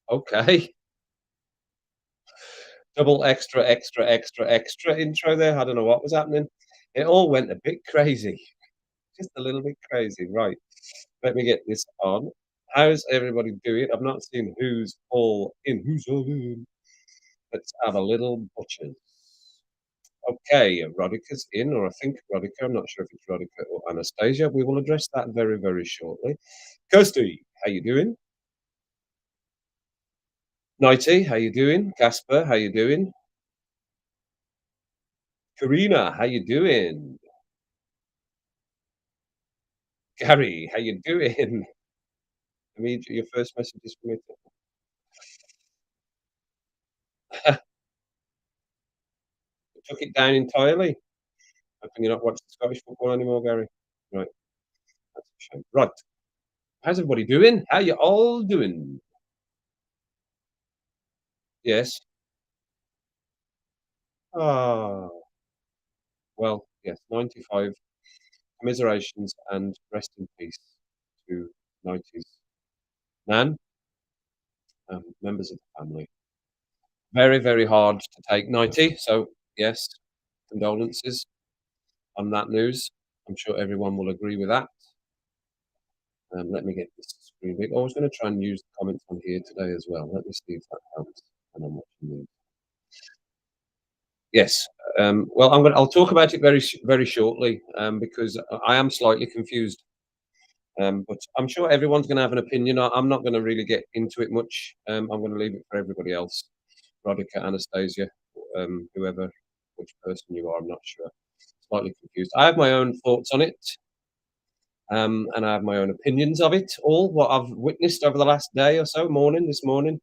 Okay. Double extra, extra, extra, extra intro there. I don't know what was happening. It all went a bit crazy, just a little bit crazy. Right. Let me get this on. How's everybody doing? I've not seen who's all in. Who's all in? Let's have a little butchers. Okay, Rodica's in, or I think Rodica. I'm not sure if it's Rodica or Anastasia. We will address that very, very shortly. Kirsty, how you doing? Nighty, how you doing? Casper, how you doing? Karina, how you doing? Gary, how you doing? I mean, your first message is from me. Took it down entirely. How can you not watch the Scottish football anymore, Gary? Right, that's a shame. Right, how's everybody doing? How you all doing? Yes. Ah, well, yes, 95. Commiserations and rest in peace to 90s Nan, members of the family. Very, very hard to take 90. So, yes, condolences on that news. I'm sure everyone will agree with that. Let me get this screen big. I was going to try and use the comments on here today as well. Let me see if that helps. And I'm watching these. Yes. Well, I'll talk about it very shortly because I am slightly confused. But I'm sure everyone's going to have an opinion. I'm not going to really get into it much. I'm going to leave it for everybody else. Rodica, Anastasia, whoever, which person you are, I'm not sure. Slightly confused. I have my own thoughts on it, and I have my own opinions of it all. What I've witnessed over the last day or so, this morning.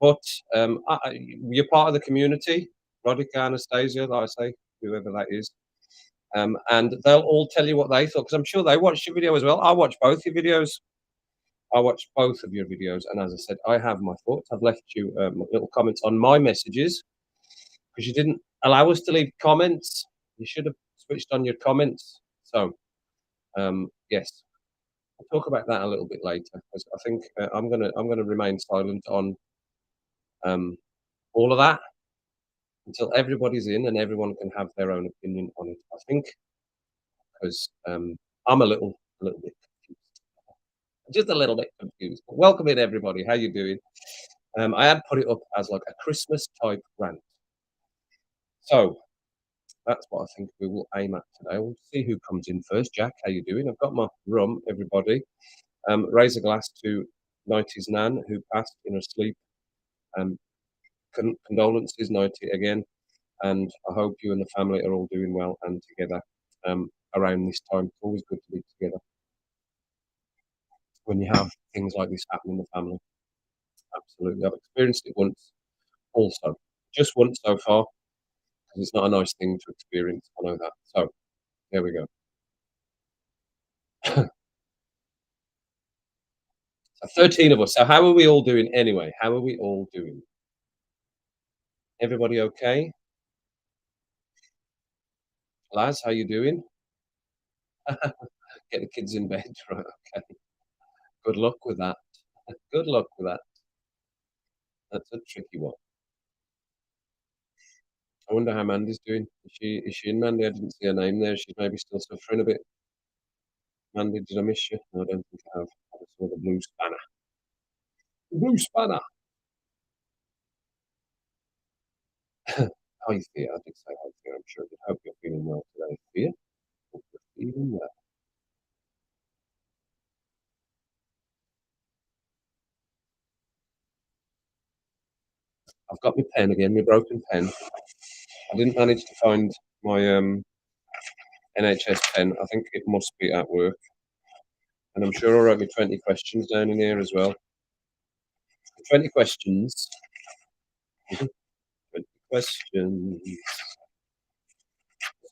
But you're part of the community, Rodica, Anastasia, like I say, whoever that is. And they'll all tell you what they thought because I'm sure they watched your video as well. I watched both your videos. I watched both of your videos, and as I said, I have my thoughts. I've left you little comments on my messages because you didn't allow us to leave comments. You should have switched on your comments. So, yes, we'll talk about that a little bit later because I think I'm gonna remain silent on um, all of that until everybody's in and everyone can have their own opinion on it. I think because I'm a little bit confused, just a little bit confused. But welcome in everybody. How you doing? I had put it up as like a Christmas type rant. So that's what I think we will aim at today. We'll see who comes in first. Jack, how you doing? I've got my rum, everybody. Raise a glass to 90s Nan, who passed in her sleep. Um, condolences, 90 again. And I hope you and the family are all doing well and together around this time. It's always good to be together when you have things like this happen in the family. Absolutely. I've experienced it once also. Just once so far, because it's not a nice thing to experience. I know that. So there we go. So 13 of us. So how are we all doing anyway? How are we all doing? Everybody okay? Laz, how you doing? Get the kids in bed. Right, okay. Good luck with that. Good luck with that. That's a tricky one. I wonder how Mandy's doing. Is she in, Mandy? I didn't see her name there. She's maybe still suffering a bit. Mandy, did I miss you? No, I don't think I have. I just saw the blue spanner. The blue spanner. Hi, Thea. I did say hi, Thea. I'm sure. I hope you're feeling well today, Thea. Hope you're feeling well. I've got my pen again, my broken pen. I didn't manage to find my NHS pen. I think it must be at work, and I'm sure I wrote me 20 questions down in here as well. 20 questions. 20 questions.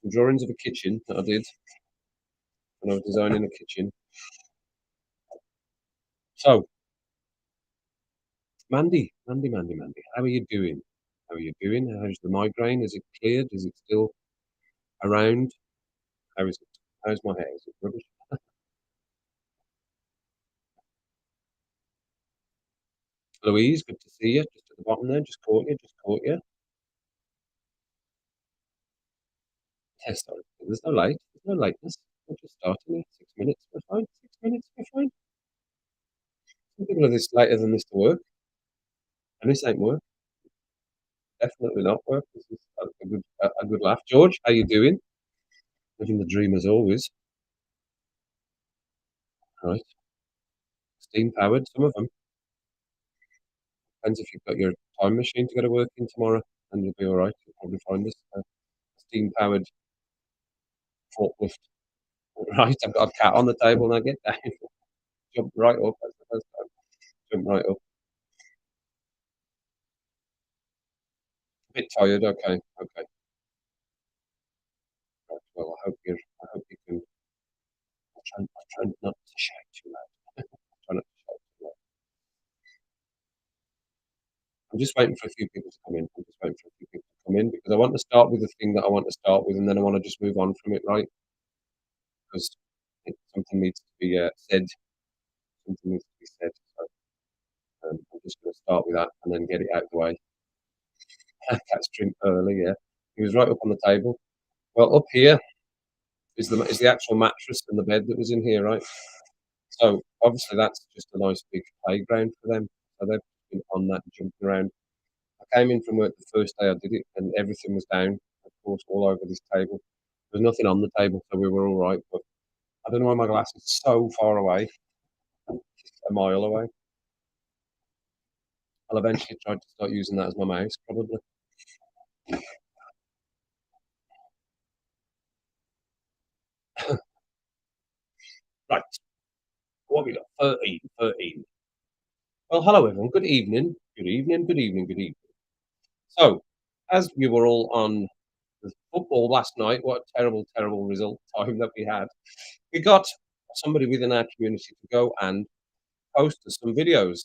Some drawings of a kitchen that I did when I was designing a kitchen. So, Mandy, how are you doing? How are you doing? How's the migraine? Is it cleared? Is it still around? How is it? How's my hair? Is it rubbish? Louise, good to see you. Just at the bottom there, just caught you. Yes, sorry. There's no lateness. We're just starting in 6 minutes. We're fine. 6 minutes, we're fine. Some people are this later than this to work, and this ain't work. Definitely not work. This is a good laugh. George, how you doing? Living the dream as always. Right. Steam powered, some of them. Depends if you've got your time machine to go to work in tomorrow, and you'll be all right. You'll probably find this steam powered forklift. Right, I've got a cat on the table now. Get down. Jump right up. That's the first time. Jump right up. A bit tired. Okay. Okay. Right. Well, I hope you can. I'll try not to shout too loud. Try not to shout too loud. I'm just waiting for a few people to come in. I'm just waiting for a few people to come in because I want to start with the thing that I want to start with, and then I want to just move on from it, right? Because something needs to be said. Something needs to be said. So I'm just going to start with that and then get it out of the way. Cat's drink early, yeah. He was right up on the table. Well, up here is the actual mattress and the bed that was in here, right? So obviously that's just a nice big playground for them. So they've been on that and jumping around. I came in from work the first day I did it, and everything was down, of course, all over this table. There was nothing on the table, so we were all right. But I don't know why my glass is so far away, a mile away. I'll eventually try to start using that as my mouse, probably. Right, what have we got? 13, 13. Well, hello everyone. Good evening. Good evening. Good evening. Good evening. So, as we were all on the football last night, what a terrible, terrible result time that we had. We got somebody within our community to go and post us some videos,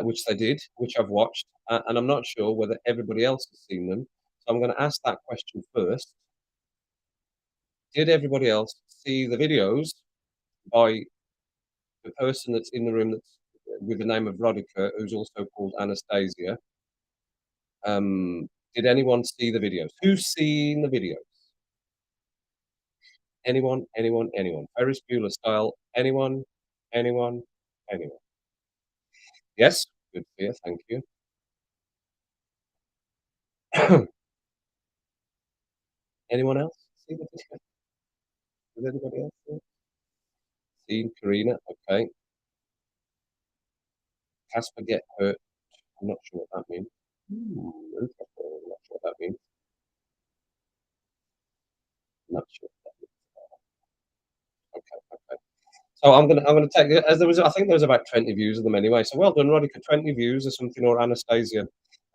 which they did, which I've watched, and I'm not sure whether everybody else has seen them. So I'm going to ask that question first. Did everybody else see the videos by the person that's in the room that's with the name of Rodica, who's also called Anastasia? Did anyone see the videos? Who's seen the videos? Anyone? Anyone? Anyone? Ferris Bueller style. Anyone? Anyone? Anyone? Yes. Good for you. Thank you. Anyone else see the video? Did anybody else see it? Seen Karina? Okay. Casper get hurt. I'm not sure what that means. Interesting. I'm not sure what that means. Not sure. Okay. Okay. So I'm gonna take it as there was I think there was about 20 views of them anyway. So well done, Rodica. 20 views or something, or Anastasia.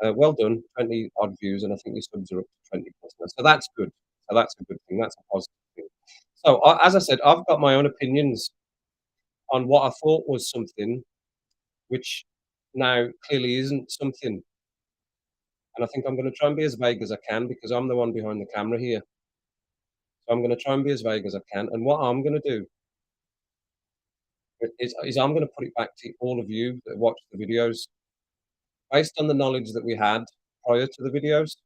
Well done, 20 odd views, and I think your subs are up to 20 plus now. So that's good. So that's a good thing. That's a positive thing. So as I said, I've got my own opinions on what I thought was something, which now clearly isn't something. And I think I'm going to try and be as vague as I can because I'm the one behind the camera here. So I'm going to try and be as vague as I can. And what I'm going to do is I'm going to put it back to all of you that watch the videos based on the knowledge that we had prior to the videos,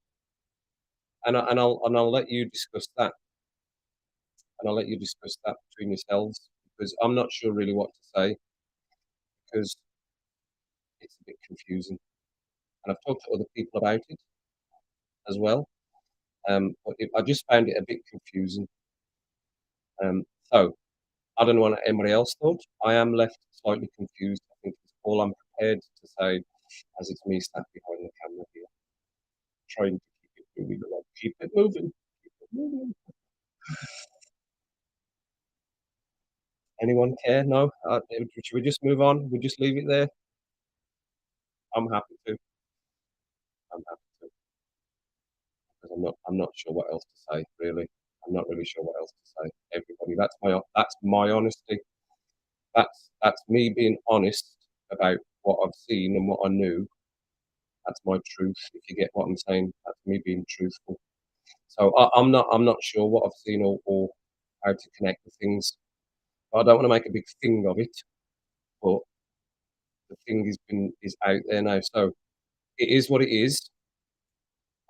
and I'll let you discuss that, and I'll let you discuss that between yourselves because I'm not sure really what to say because it's a bit confusing, and I've talked to other people about it as well. But I just found it a bit confusing. So I don't know what anybody else thought. I am left slightly confused. I think it's all I'm prepared to say, as it's me sat behind the camera here, trying to keep it moving along. Keep it moving. Keep it moving. Anyone care? No? Should we just move on? We just leave it there? I'm happy to. I'm happy to, 'cause I'm not sure what else to say, really. I'm not really sure what else to say. Everybody, that's my honesty. That's me being honest about what I've seen and what I knew. That's my truth, if you get what I'm saying. That's me being truthful. So I'm not sure what I've seen or how to connect the things. I don't wanna make a big thing of it, but the thing is out there now. So it is what it is.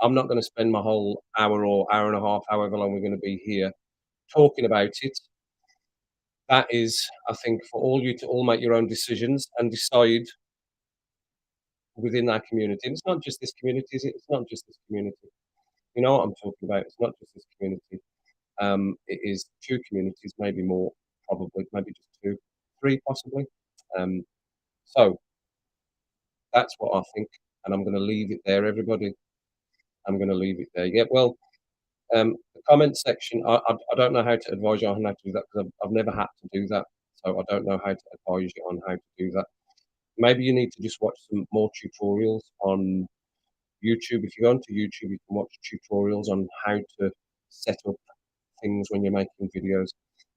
I'm not gonna spend my whole hour or hour and a half, however long we're gonna be here, talking about it. That is, I think, for all you to all make your own decisions and decide within that community. And it's not just this community, is it? It's not just this community. You know what I'm talking about? It's not just this community. It is 2 communities, maybe more, probably, maybe just 2, 3 possibly. Um, so that's what I think, and I'm gonna leave it there, everybody. I'm gonna leave it there. Yeah, well, the comment section, I don't know how to advise you on how to do that because I've never had to do that, so I don't know how to advise you on how to do that. Maybe you need to just watch some more tutorials on YouTube. If you go onto YouTube, you can watch tutorials on how to set up things when you're making videos,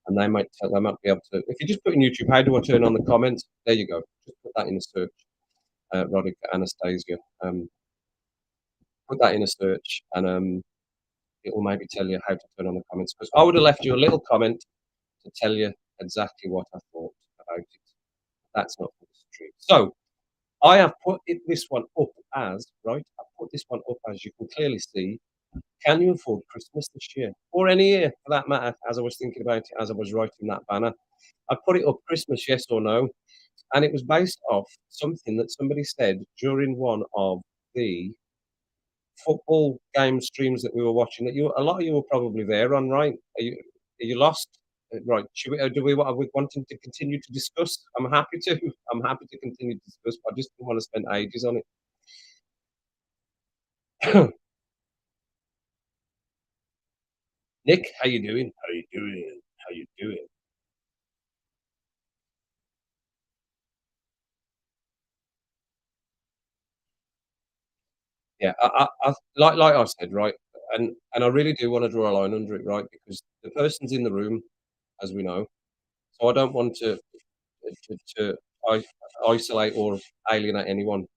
and they might be able to. If you just put in YouTube, how do I turn on the comments? There you go. Just put that in a search. Rodica Anastasia. Put that in a search, and it will maybe tell you how to turn on the comments. Because I would have left you a little comment to tell you exactly what I thought about it. That's not the stream. So I have this one up as right. I put this one up as you can clearly see. Can you afford Christmas this year or any year for that matter? As I was thinking about it, as I was writing that banner, I put it up Christmas, yes or no, and it was based off something that somebody said during one of the football game streams that we were watching. That a lot of you were probably there on, right? Are you lost? Right. Should we? Are we wanting to continue to discuss? I'm happy to. I'm happy to continue to discuss. But I just didn't want to spend ages on it. Nick, how you doing? How you doing? How you doing? Yeah, like I said, right, and I really do want to draw a line under it, right, because the person's in the room, as we know, so I don't want to I isolate or alienate anyone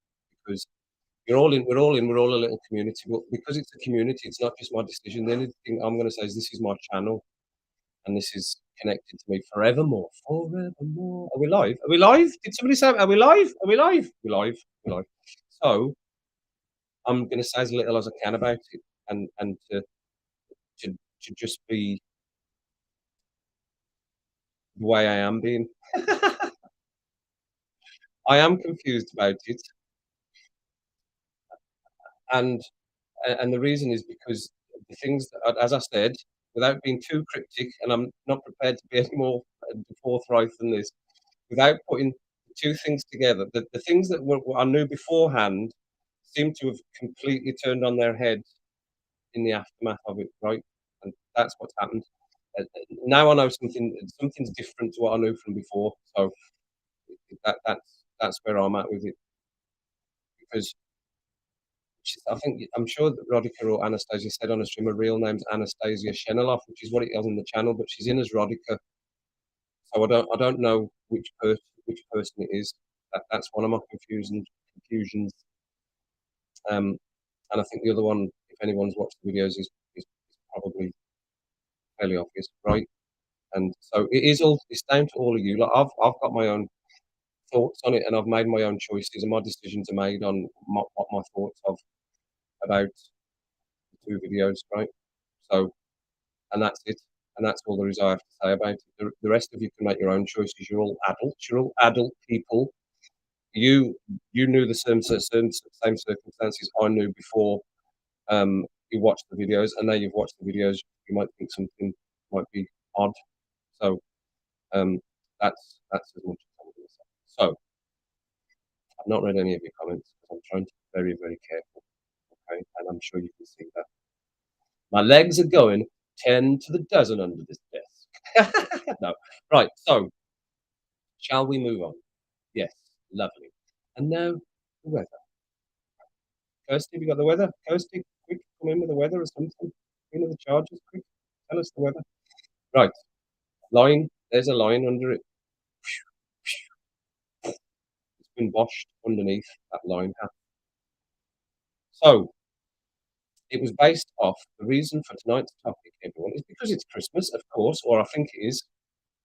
because we're all a little community, but because it's a community, it's not just my decision. The only thing I'm going to say is this is my channel, and this is connected to me forevermore, forevermore. Are we live? Are we live? Did somebody say, are we live? Are we live? We're live. We're live. So I'm going to say as little as I can about it, and to to just be the way I am being. I am confused about it, and and the reason is because the things that, as I said, without being too cryptic, and I'm not prepared to be any more forthright than this, without putting the two things together, the things that I knew beforehand seem to have completely turned on their head in the aftermath of it, right? And that's what's happened. Now I know something's different to what I knew from before, so that's where I'm at with it because I think I'm sure that Rodica or Anastasia said on a stream her real name's Anastasia Sheneloff, which is what it is on the channel, but she's in as Rodica, so I don't know which person it is. That's one of my confusions. And I think the other one, if anyone's watched the videos, is probably fairly obvious, right? And so it's down to all of you. Like I've got my own thoughts on it, and I've made my own choices, and my decisions are made on what my thoughts of about the two videos, right? So, and that's it, and that's all there is I have to say about it. The rest of you can make your own choices. You're all adults. You're all adult people. You you knew the same circumstances I knew before you watched the videos, and now you've watched the videos. You might think something might be odd. So that's as much as I'm going to say. So I've not read any of your comments because I'm trying to be very, very careful. Okay, and I'm sure you can see that my legs are going. 10 to the dozen under this desk. No. Right, so shall we move on? Yes, lovely. And now the weather. Kirsty, we got the weather? Kirsty, quick, come in with the weather or something. You know the charges, quick. Tell us the weather. Right, line. There's a line under it. It's been washed underneath that line. So it was based off the reason for tonight's topic, everyone, is because it's Christmas, of course, or I think it is.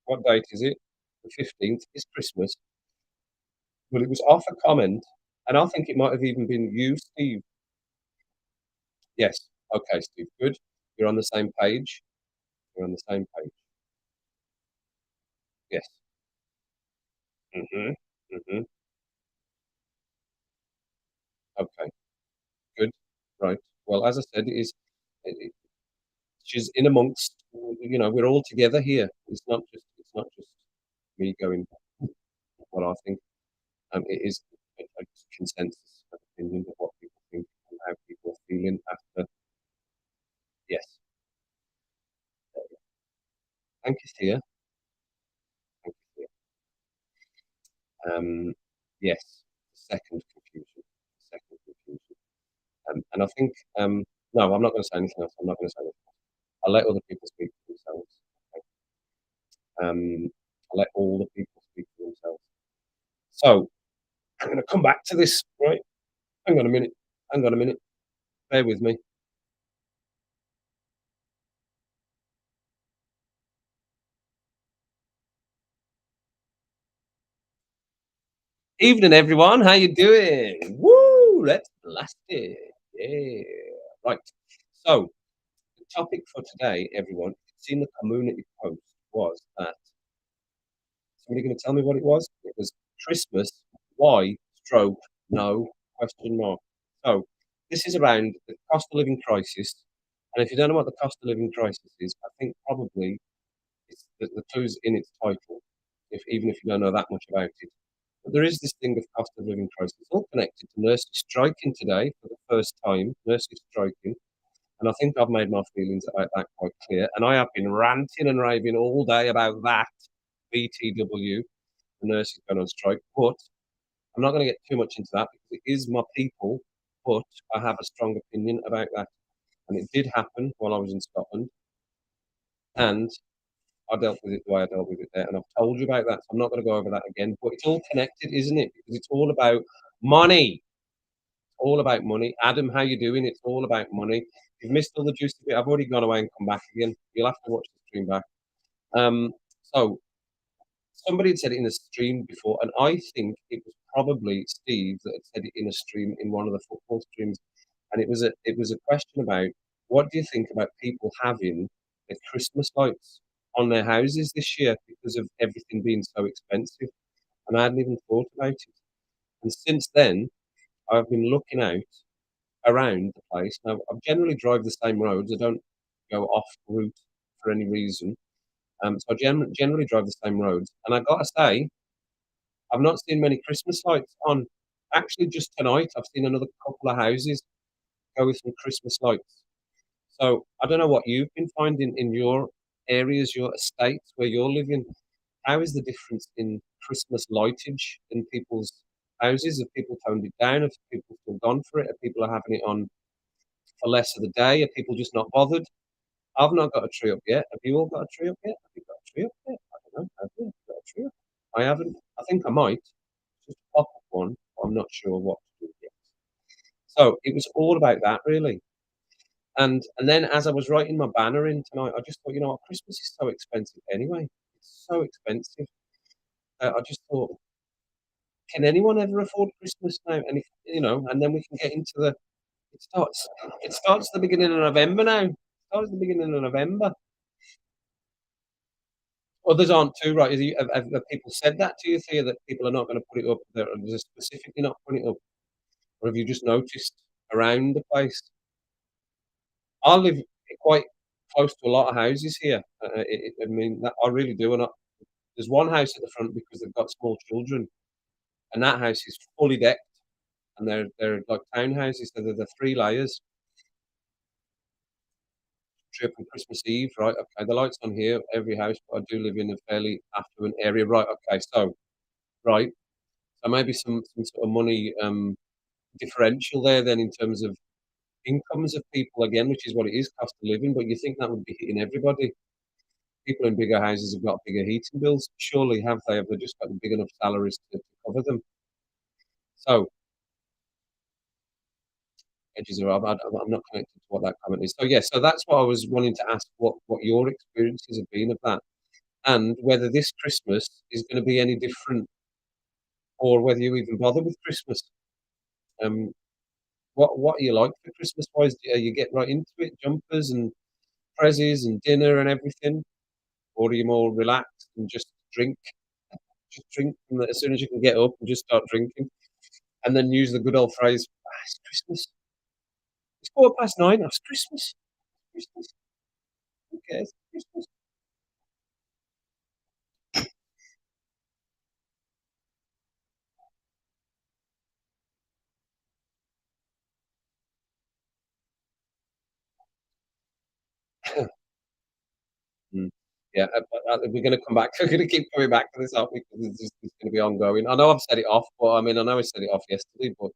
What date is it? The 15th is Christmas. Well, it was off a comment, and I think it might have even been you, Steve. Yes. Okay, Steve. Good. You're on the same page. You're on the same page. Yes. Mhm. Mhm. Okay. Good. Right. Well, as I said, it she's in amongst, we're all together here. It's not just me going what I think. It is a consensus of opinion of what people think and how people are feeling after. Yes. Thank you, Thea. Thank you, Thea. Yes. Second confusion. Second confusion. And I think, no, I'm not going to say anything else. I'm not going to say anything else. I'll let other people speak for themselves. Okay? I'll let all the people speak for themselves. So I'm going to come back to this, right? Hang on a minute. Hang on a minute. Bear with me. Evening, everyone. How you doing? Woo! Let's blast it. Yeah. Right. So the topic for today, everyone, it's in the community post, was that somebody going to tell me what it was? It was Christmas. Why? Stroke. No. Question mark. So this is around the cost of living crisis. And if you don't know what the cost of living crisis is, I think probably it's the clue's in its title. If even if you don't know that much about it. But there is this thing of cost of living crisis. It's all connected to nurses striking today for the first time. Nurses striking. And I think I've made my feelings about that quite clear. And I have been ranting and raving all day about that. BTW, the nurses going on strike. But I'm not going to get too much into that because it is my people. But I have a strong opinion about that. And it did happen while I was in Scotland. And I dealt with it the way I dealt with it there. And I've told you about that. So I'm not going to go over that again. But it's all connected, isn't it? Because it's all about money. All about money. Adam, how you doing? It's all about money. If you've missed all the juicy bit, I've already gone away and come back again. You'll have to watch the stream back. So somebody had said it in a stream before, and I think it was probably Steve that had said it in a stream in one of the football streams. And it was a question about what do you think about people having the Christmas lights on their houses this year because of everything being so expensive? And I hadn't even thought about it. And since then, I've been looking out around the place. Now, I generally drive the same roads. I don't go off route for any reason. So I generally drive the same roads. And I gotta say, I've not seen many Christmas lights on. Actually, just tonight, I've seen another couple of houses go with some Christmas lights. So I don't know what you've been finding in your areas, your estates where you're living. How is the difference in Christmas lightage in people's houses? Have people toned it down? Have people still gone for it? Are people are having it on for less of the day? Are people just not bothered? I've not got a tree up yet. Have you all got a tree up yet? Have you got a tree up yet? I don't know. Have you got a tree up? I haven't. I think I might. Just pop up one. I'm not sure what to do yet. So it was all about that, really. And then as I was writing my banner in tonight, I just thought, you know what, Christmas is so expensive anyway. It's so expensive. I just thought, can anyone ever afford Christmas now? And if and then we can get into the. It starts. It starts the beginning of November now. It starts the beginning of November. Others aren't too, right? Have people said that to you, Thea, that people are not going to put it up? They're just specifically not putting it up, or have you just noticed around the place? I live quite close to a lot of houses here. I mean, that, I really do. And there's one house at the front because they've got small children, and that house is fully decked, and they're like townhouses, so they're the three layers. trip on Christmas Eve, right? Okay, the lights on here, every house, but I do live in a fairly affluent area, right? Okay, so right, so maybe some sort of money differential there then in terms of incomes of people again, which is what it is, cost of living. But you think that would be hitting everybody? People in bigger houses have got bigger heating bills. Surely have they? Have they just got big enough salaries to cover them? So edges are. I'm not connected to what that comment is. So yeah, so that's what I was wanting to ask. What your experiences have been of that, and whether this Christmas is going to be any different, or whether you even bother with Christmas. Um, what are you like for Christmas wise? Do you get right into it, jumpers and prezzies and dinner and everything, or are you more relaxed and just drink as soon as you can get up and just start drinking, and then use the good old phrase, "It's Christmas. It's 9:15. It's Christmas. Christmas. Who cares? Christmas." Mm. Yeah, we're going to come back. We're going to keep coming back to this, aren't we? Because it's going to be ongoing. I know I've said it off, but I mean, I know I said it off yesterday, but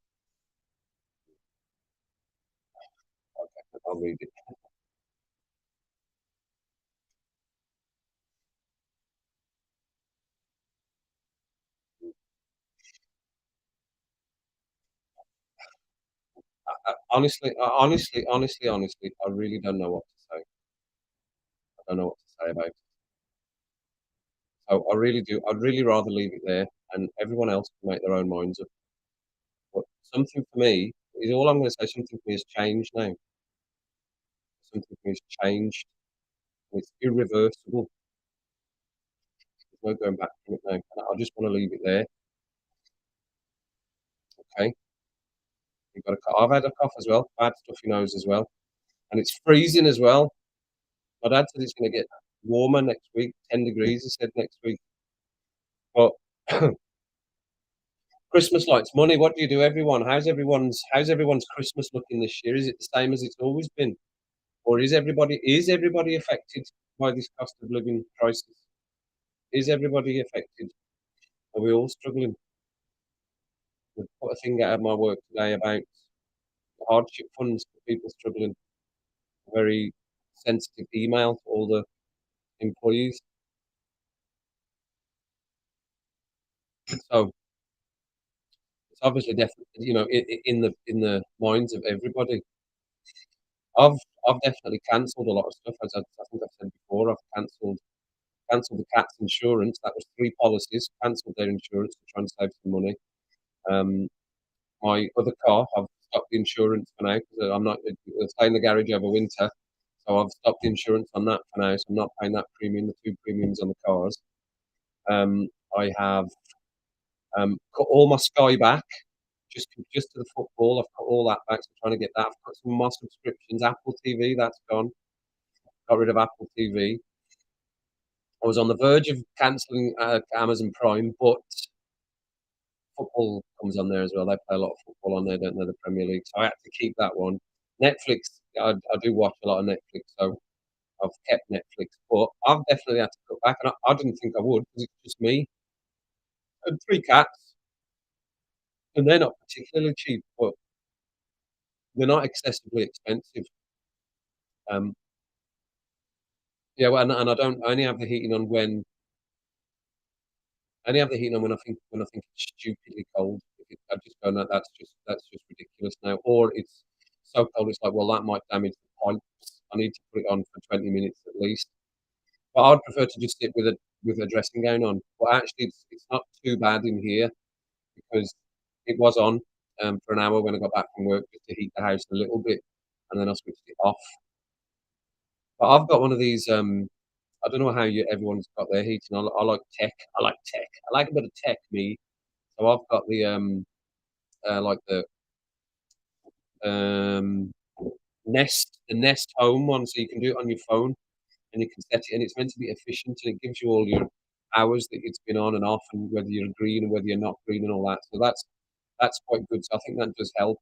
okay, I'll read it. Honestly, I really don't know what to say. I don't know what to say about it. So I really do. I'd really rather leave it there, and everyone else can make their own minds up. But something for me is all I'm going to say. Something for me has changed now. Something for me has changed. And it's irreversible. There's no going back from it now. And I just want to leave it there. Okay. You've got a cough. I've had a cough as well. Bad stuffy nose as well, and it's freezing as well. My dad said it's going to get warmer next week. 10 degrees. He said next week. But Christmas lights, money. What do you do, everyone? How's everyone's Christmas looking this year? Is it the same as it's always been, or is everybody affected by this cost of living crisis? Is everybody affected? Are we all struggling? I put a thing out of my work today about hardship funds for people struggling. A very sensitive email to all the employees. So it's obviously definitely, in the minds of everybody. I've I've definitely cancelled a lot of stuff. As I think I've said before, I've cancelled the cat's insurance. That was 3 policies, cancelled their insurance to try and save some money. Um, my other car, I've stopped the insurance for now because I'm not it'll stay in the garage over winter, so I've stopped the insurance on that for now, so I'm not paying that premium, the 2 premiums on the cars. I have, cut all my Sky back, just to the football. I've cut all that back, so I'm trying to get that. I've got some of my subscriptions. Apple TV, that's gone. Got rid of Apple TV. I was on the verge of cancelling, Amazon Prime, but football comes on there as well. They play a lot of football on there, don't they, the Premier League? So I had to keep that one. Netflix, I do watch a lot of Netflix, so I've kept Netflix, but I've definitely had to cut back, and I didn't think I would because it's just me and 3 cats, and they're not particularly cheap, but they're not excessively expensive. Um, yeah, well, and I only have the heating on when I only have the heating on when I think it's stupidly cold. I just go, no, that's just ridiculous now. Or it's so cold, it's like, well, that might damage the pipes. I need to put it on for 20 minutes at least. But I'd prefer to just sit with a dressing gown on. But actually, it's not too bad in here because it was on for an hour when I got back from work just to heat the house a little bit, and then I switched it off. But I've got one of these. I don't know how everyone's got their heating. I like tech. I like tech. I like a bit of tech, me. So I've got like um, the Nest Home one, so you can do it on your phone and you can set it, and it's meant to be efficient, and it gives you all your hours that it's been on and off, and whether you're green and whether you're not green and all that. So that's quite good. So I think that does help.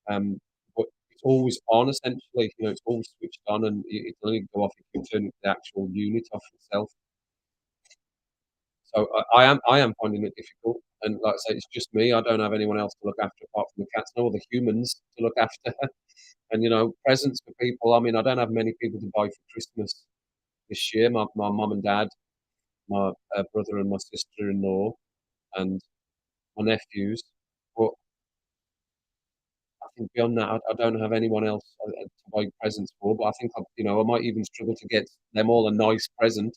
But it's always on essentially, it's always switched on and it'll only go off if you turn the actual unit off itself. So I am finding it difficult, and like I say, it's just me. I don't have anyone else to look after apart from the cats, no other humans to look after. And, presents for people, I mean, I don't have many people to buy for Christmas this year. My mum and dad, my, brother and my sister-in-law, and my nephews, but I think beyond that, I don't have anyone else, to buy presents for, but I think I might even struggle to get them all a nice present.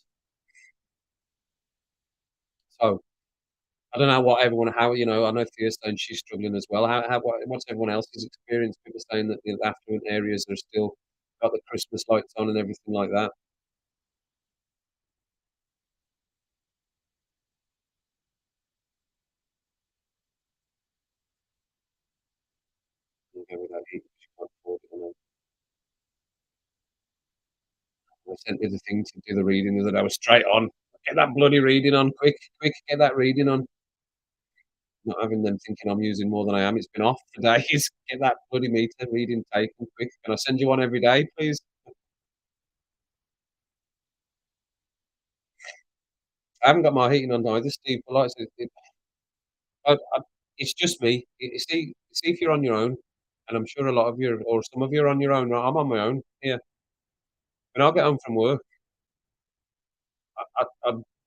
So, I don't know what everyone how I know Thea's saying she's struggling as well. What's everyone else's experience? People saying that the affluent areas are still got the Christmas lights on and everything like that. You go with that heat, she can't afford it, they sent me the thing to do the reading the other day. I was straight on. Get that bloody reading on, quick, quick, get that reading on. Not having them thinking I'm using more than I am. It's been off for days. Get that bloody meter reading taken quick. Can I send you one every day, please? I haven't got my heating on either, Steve, but like I said, I it's just me. You see if you're on your own, and I'm sure a lot of you or some of you are on your own. I'm on my own here. When I get home from work,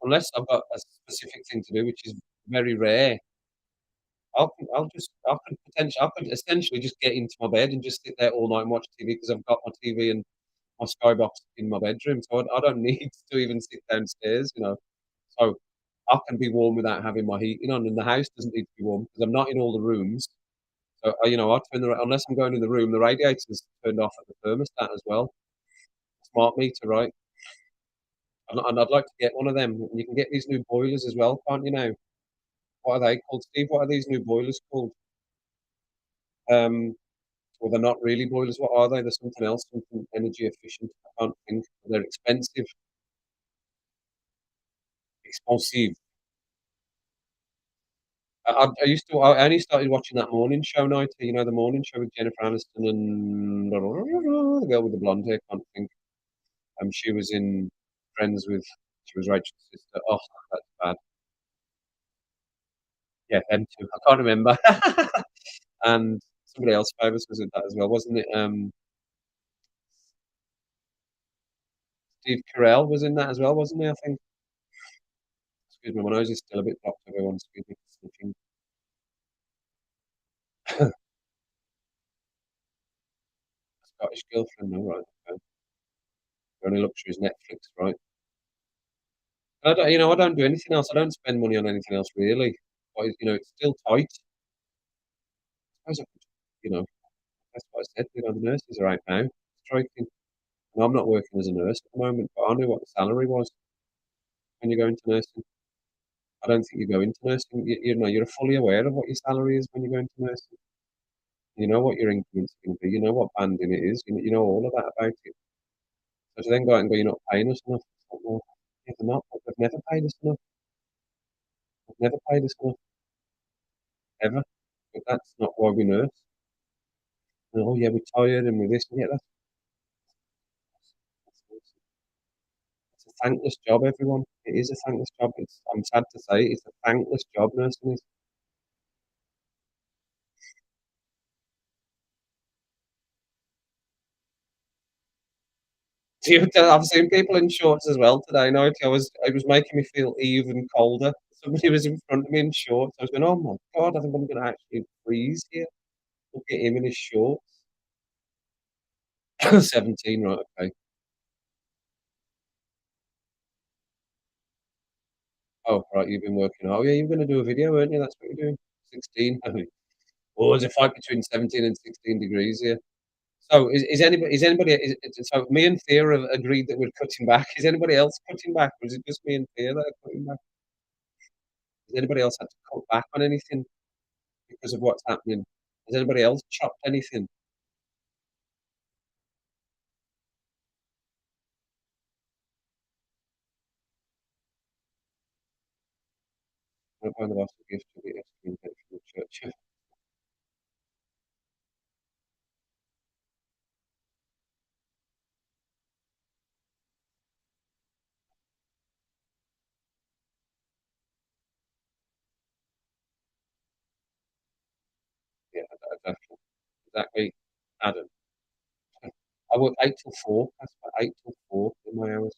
unless I've got a specific thing to do, which is very rare, I could essentially just get into my bed and just sit there all night and watch TV because I've got my TV and my skybox in my bedroom, so I don't need to even sit downstairs. So I can be warm without having my heating on, and the house doesn't need to be warm because I'm not in all the rooms. So I turn unless I'm going in the room, the radiator's turned off at the thermostat as well. Smart meter, right? And I'd like to get one of them. And you can get these new boilers as well, can't you now? What are they called, Steve? What are these new boilers called? Um, well, they're not really boilers. What are they? They're something else, something energy efficient. I can't think. They're expensive, expensive. I used to. I only started watching that morning show night. The morning show with Jennifer Aniston and the girl with the blonde hair. Can't think. She was in Friends with. She was Rachel's sister. Oh, that's bad. Yeah, them two. I can't remember. And somebody else famous was in that as well, wasn't it? Steve Carell was in that as well, wasn't he? I think. Excuse me, my nose is still a bit blocked. Everyone, excuse me for sniffing. Scottish girlfriend, no, right? Okay. The only luxury is Netflix, right? I don't do anything else. I don't spend money on anything else really. But it's still tight. I suppose I could, you know, that's what I said. The nurses are out now striking. And I'm not working as a nurse at the moment, but I knew what the salary was when you go into nursing. I don't think you go into nursing. You're fully aware of what your salary is when you go into nursing. You know what your income's going to be. You know what banding it is. You know all of that about it. So to then go out and go, you're not paying us enough. It's like, well, yeah, they're not. They've never paid us enough. They've never paid us enough ever. But that's not why we nurse. And, oh yeah, we're tired and we're this. And yeah, that's it's a thankless job, everyone. It is a thankless job. I'm sad to say it's a thankless job, nursing is. I've seen people in shorts as well today. No, it was making me feel even colder. Somebody was in front of me in shorts. I was going, oh my god, I think I'm going to actually freeze here. Look at him in his shorts. 17, right? Okay. Oh, right. You've been working. Oh, yeah. You're going to do a video, weren't you? That's what you're doing. 16. Oh, there's a fight between 17 and 16 degrees here. So so me and Thea have agreed that we're cutting back. Is anybody else cutting back? Or is it just me and Thea that are cutting back? Has anybody else had to cut back on anything because of what's happening? Has anybody else chopped anything? I'm kind of asked a gift to get from the church. exactly, Adam. I work 8 till 4. That's about 8 till 4 in my hours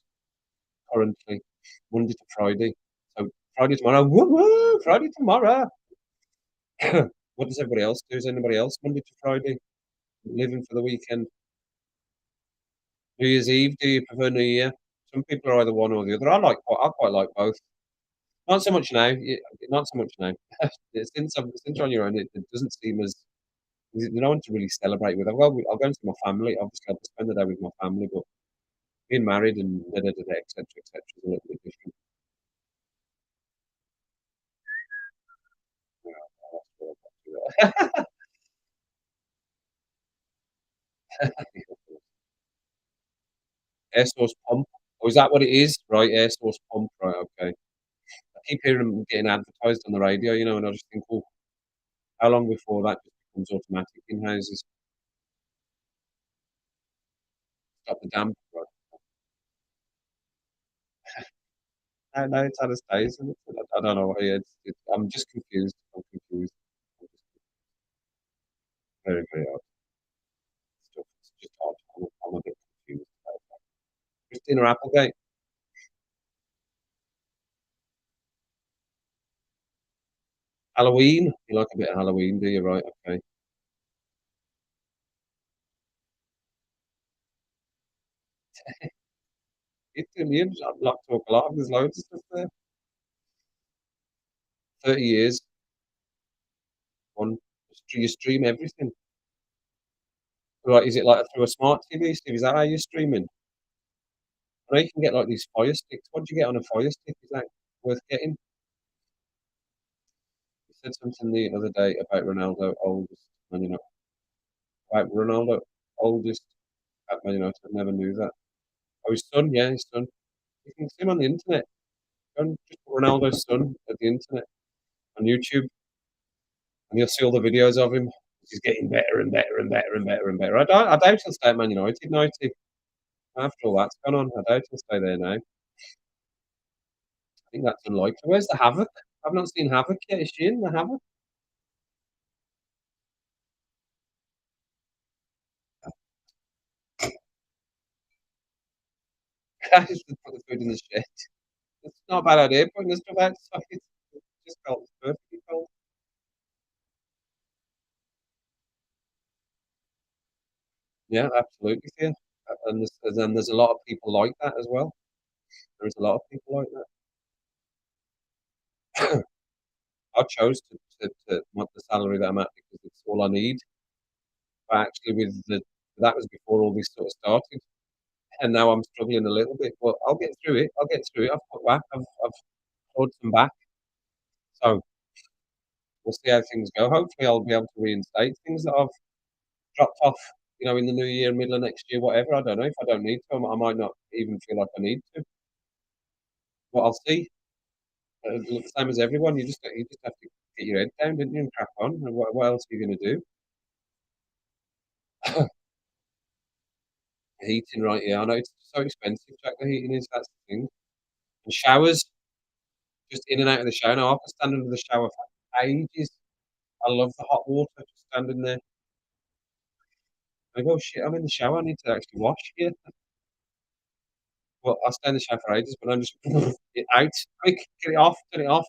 currently, Monday to Friday. So Friday tomorrow, woo woo! Friday tomorrow. What does everybody else do? Is anybody else Monday to Friday living for the weekend? New Year's Eve, do you prefer New Year? Some people are either one or the other. I quite like both. Not so much now. Not so much now. Since you're on your own, it doesn't seem as there's no one to really celebrate with. I'll go and see my family. Obviously, I'll spend the day with my family, but being married and da da da da, et cetera, et cetera, is a little bit different. Yeah, that's what I've got to do. Air source pump. Oh, is that what it is? Right, air source pump. Right, okay. I keep hearing them getting advertised on the radio, and I just think, oh, how long before that just becomes automatic in houses? Stop the damp. Right. I know it's had its days, and I don't know. I'm just confused. I'm confused. I'm just very, very odd stuff. It's just odd. I'm a bit confused about that. Christina Applegate, Halloween. You like a bit of Halloween, do you? Right, okay. It's in the end. I'd like to talk a lot. There's loads of stuff there. 30 years on. You stream everything. Right, is it like through a smart TV, Steve? Is that how you're streaming? I know you can get like these Fire Sticks. What do you get on a Fire Stick? Is that worth getting? You said something the other day about Ronaldo oldest Man United. About Ronaldo oldest at Man United. I never knew that. Oh, his son, yeah, his son. You can see him on the internet. Go and just put Ronaldo's son at the internet on YouTube, and you'll see all the videos of him. He's getting better and better and better and better and better. I doubt he'll stay at Man United, 90. After all that's gone on, I doubt he'll stay there now. I think that's unlikely. Where's the Havoc? I've not seen Havoc yet. Is she in the Havoc? I just put the food in the shed. It's not a bad idea putting the stuff outside. It's just felt perfectly cold. Yeah, absolutely. Yeah. And then there's a lot of people like that as well. There's a lot of people like that. I chose to want the salary that I'm at because it's all I need. But actually, that was before all this sort of started, and now I'm struggling a little bit. But I'll get through it. I'll get through it. I've put back. I've clawed some back. So we'll see how things go. Hopefully, I'll be able to reinstate things that I've dropped off. In the new year, middle of next year, whatever. I don't know if I don't need to. I might not even feel like I need to. But I'll see. Same as everyone. You just have to get your head down, didn't you, and crack on. And what else are you going to do? Heating, right? Yeah, I know it's so expensive. Jack, the heating is that's the thing. And showers, just in and out of the shower. Now I can stand under the shower for ages. I love the hot water, just standing there. I go, shit, I'm in the shower. I need to actually wash here. Well, I stay in the shower for ages, but I'm just it out quick, get it off, turn it off,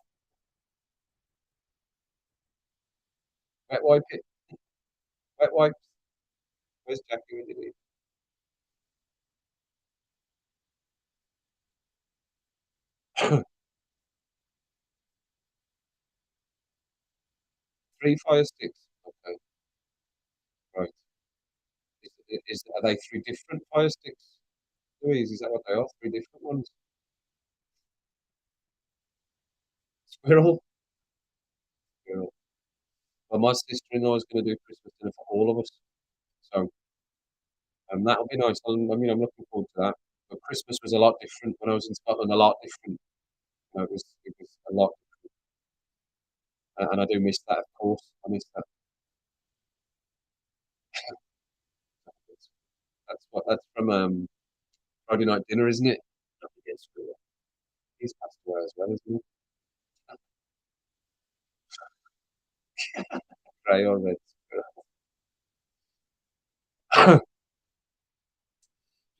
wet wipe it, wet wipe. Where's Jackie when you leave? 3 fire sticks. Okay, right. Are they 3 different fire sticks? Louise, is that what they are? 3 different ones? Squirrel? Squirrel. Well, my sister-in-law is going to do Christmas dinner for all of us, so that'll be nice. I'm looking forward to that. But Christmas was a lot different when I was in Scotland. A lot different. It was a lot, and I do miss that. Of course, I miss that. That's from Friday night dinner, isn't it? Yes, he's passed away as well, isn't he? Grey or red.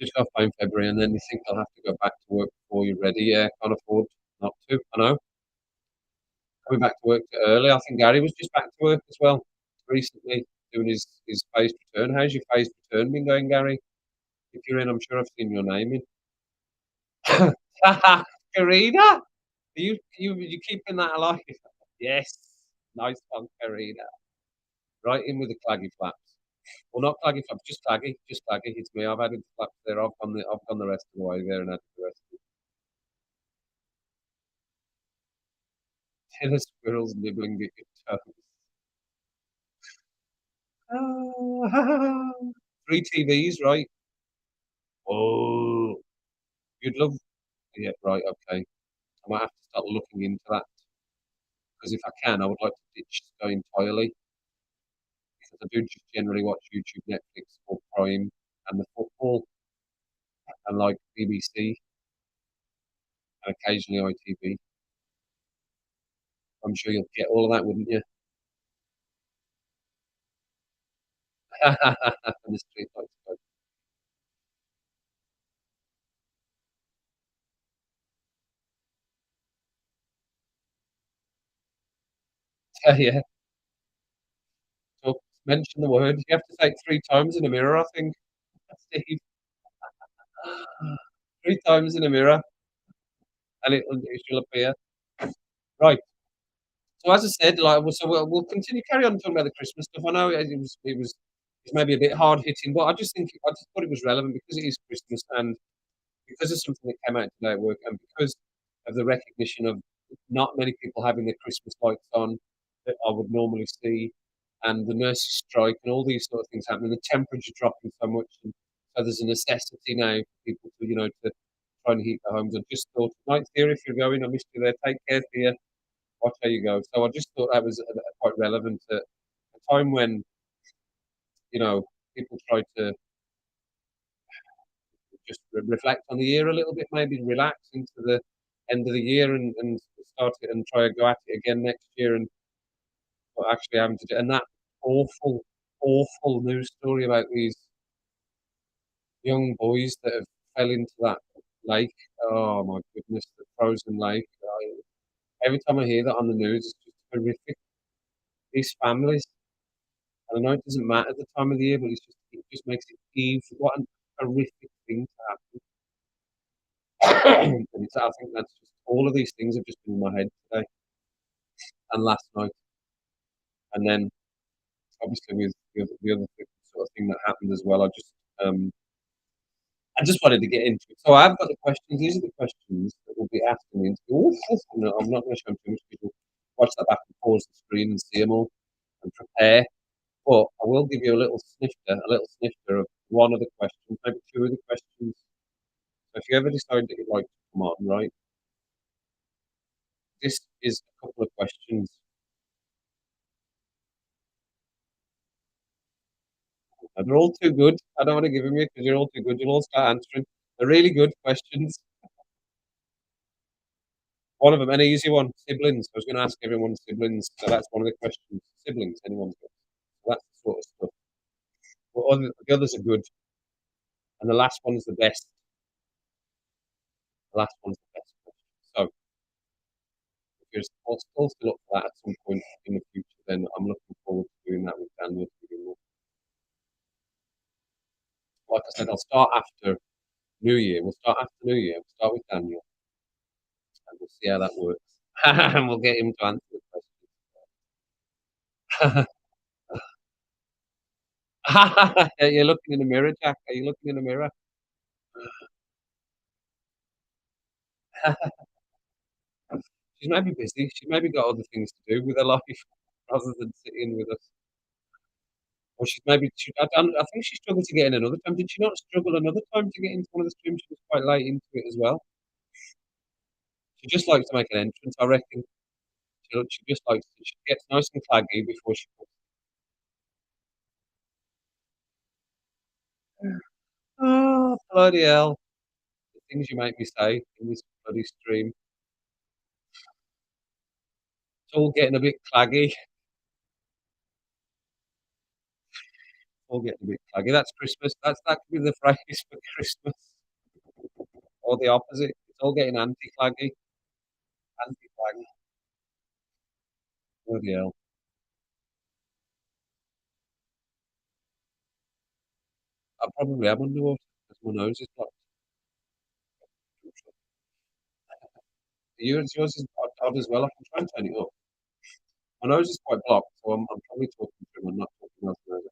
switch off by in February, and then you think I'll have to go back to work before you're ready. Yeah, can't afford not to. I know. Coming back to work too early. I think Gary was just back to work as well recently, doing his phased return. How's your phased return been going, Gary? If you're in, I'm sure I've seen your name in. Karina, are you keeping that alive? Yes, nice one, Karina. Right in with the claggy flaps. Well, not claggy flaps, just claggy, just claggy. It's me. I've added flaps there. I've gone the rest of the way there and added the rest. Killer squirrels nibbling at your toes. Ah, three TVs, right? Oh, you'd love. Yeah, right. Okay, I might have to start looking into that because if I can, I would like to ditch Sky entirely because I do just generally watch YouTube, Netflix, or Prime, and the football, and like BBC and occasionally ITV. I'm sure you'll get all of that, wouldn't you? And the street lights. Yeah. So mention the word. You have to say it three times in a mirror, I think. Steve. Three times in a mirror, and it shall appear. Right. So as I said, like, we'll continue carry on talking about the Christmas stuff. I know it's maybe a bit hard hitting, but I just thought it was relevant because it is Christmas and because of something that came out today at work, and because of the recognition of not many people having their Christmas lights on that I would normally see, and the nurses' strike, and all these sort of things happening, the temperature dropping so much, and so there's a necessity now for people to, to try and heat their homes. I just thought, right here, if you're going, I missed you there. Take care, dear. Watch how you go. So I just thought that was quite relevant at a time when you know people try to just reflect on the year a little bit, maybe relax into the end of the year and start it and try and go at it again next year and what actually having to do. And that awful, awful news story about these young boys that have fell into that lake. Oh my goodness, the frozen lake. Every time I hear that on the news, it's just horrific. These families, and I know it doesn't matter the time of the year, but it just makes it even what a horrific thing to happen. And I think that's just all of these things have just been in my head today and last night, and then obviously with the other sort of thing that happened as well. I just wanted to get into it. So I've got the questions. These are the questions that will be asked in the interview. No, I'm not going to show them too much. People watch that back and pause the screen and see them all and prepare. But I will give you a little snifter of one of the questions, maybe two of the questions. So if you ever decide that you'd like to come on, right, this is a couple of questions. And they're all too good. I don't want to give them you because you're all too good. You'll all start answering. They're really good questions. One of them, an easy one, siblings. I was going to ask everyone siblings. So that's one of the questions. Siblings, anyone's got. So that's the sort of stuff. But the others are good. And the last one's the best. The last one's the best question. So if you're still up for that at some point in the future, then I'm looking forward to doing that with Daniel. Like I said, I'll start after New Year. We'll start after New Year. We'll start with Daniel, and we'll see how that works. And we'll get him to answer the question. You're looking in the mirror, Jack. Are you looking in the mirror? She's maybe busy. She's maybe got other things to do with her life rather than sitting with us. Or she's maybe, I think she struggled to get in another time. Did she not struggle another time to get into one of the streams? She was quite late into it as well. She just likes to make an entrance, I reckon. She just likes to, she gets nice and claggy before she puts. Oh, bloody hell. The things you make me say in this bloody stream. It's all getting a bit claggy. All getting a bit claggy. That's Christmas. That could be the phrase for Christmas, or the opposite. It's all getting anti-claggy, anti-clag. Bloody hell. I probably am underwater because my nose is blocked. Yours is odd as well. I can try and turn it up. My nose is quite blocked, so I'm probably talking through. I'm not talking out the nose.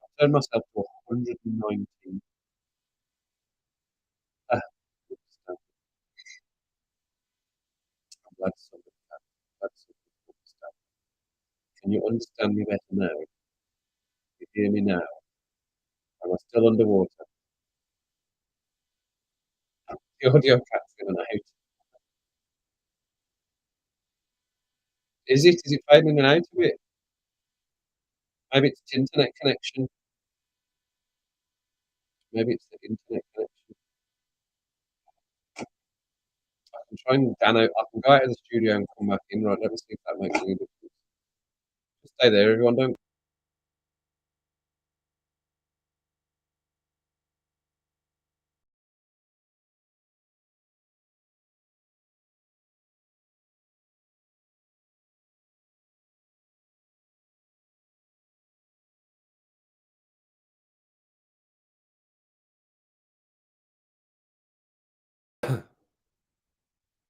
I turned myself to 119. Ah, I'm glad somebody can. Glad somebody can understand. Can you understand me better now? You hear me now? Am I still underwater? The audio cat's in and out. Is it? Is it fading in and out a bit? Maybe it's the internet connection. Maybe it's the internet connection. I can try and Dan out. I can go out of the studio and come back in. Right, let me see if that makes any difference. Just stay there, everyone. Don't.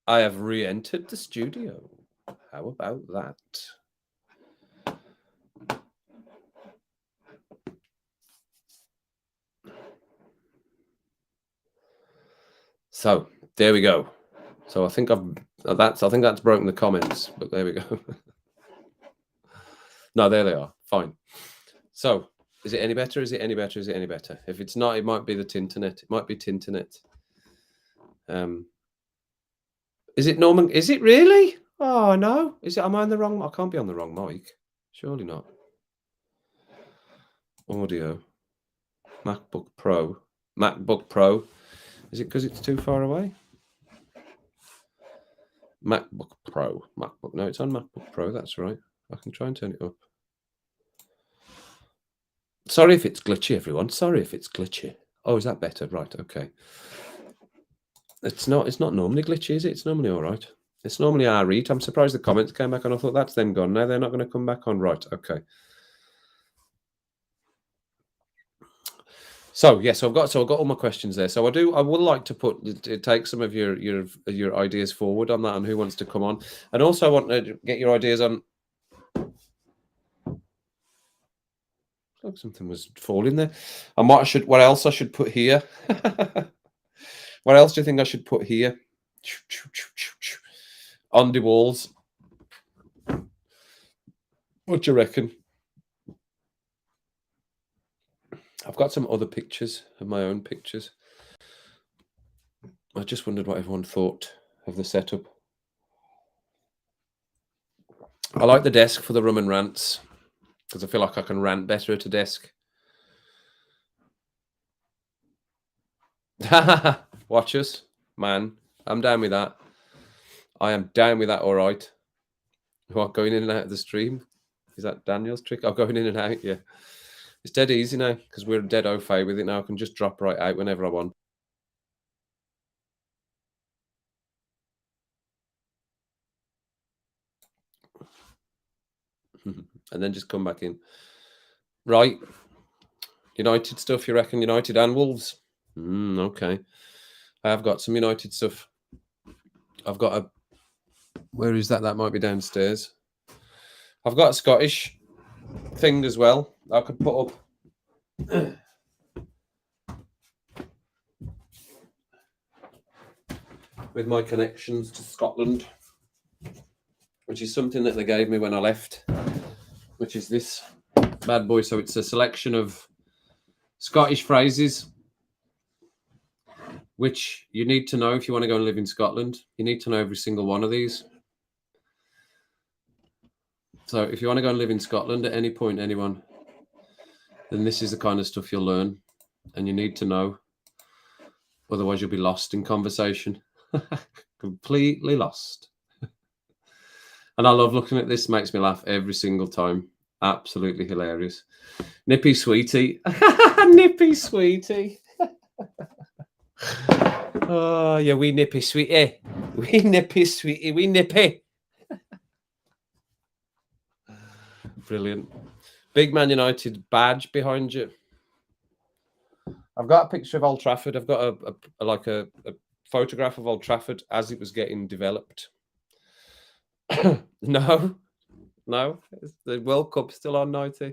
I have re-entered the studio. How about that? So there we go. So I think that's broken the comments, but there we go. No, there they are. Fine. So is it any better? Is it any better? Is it any better? If it's not, it might be the Tinternet. It might be Tinternet. Is it Norman? Is it really? Oh no. Is it? Am I on the wrong? I can't be on the wrong mic. Surely not. Audio. MacBook Pro. MacBook Pro. Is it because it's too far away? MacBook Pro. MacBook. No, it's on MacBook Pro. That's right. I can try and turn it up. Sorry if it's glitchy, everyone. Sorry if it's glitchy. Oh, is that better? Right. Okay. It's not normally glitchy, is it? It's normally all right. It's normally our read. I'm surprised the comments came back on. I thought that's them gone. No, they're not going to come back on. Right. Okay. So yes, I've got all my questions there. So I would like to take some of your ideas forward on that, and who wants to come on, and also I want to get your ideas on. Look, something was falling there. And what else I should put here? What else do you think I should put here? On the walls. What do you reckon? I've got some other pictures of my own pictures. I just wondered what everyone thought of the setup. I like the desk for the rum and rants because I feel like I can rant better at a desk. Watch us, man. I'm down with that. I am down with that. All right. What, going in and out of the stream? Is that Daniel's trick? I'm going in and out. Yeah. It's dead easy now because we're dead au fait with it now. I can just drop right out whenever I want. And then just come back in. Right. United stuff, you reckon? United and Wolves? Okay. I have got some United stuff. I've got a... Where is that? That might be downstairs. I've got a Scottish thing as well I could put up. With my connections to Scotland, which is something that they gave me when I left, which is this bad boy. So it's a selection of Scottish phrases which you need to know if you want to go and live in Scotland. You need to know every single one of these. So if you want to go and live in Scotland at any point, anyone, then this is the kind of stuff you'll learn and you need to know. Otherwise you'll be lost in conversation. Completely lost. And I love looking at this. Makes me laugh every single time. Absolutely hilarious. Nippy sweetie. Nippy sweetie. Oh, yeah, we nippy sweetie. We nippy sweetie. We nippy. Brilliant. Big Man United badge behind you. I've got a picture of Old Trafford. I've got a photograph of Old Trafford as it was getting developed. No, no, the World Cup's still on 90.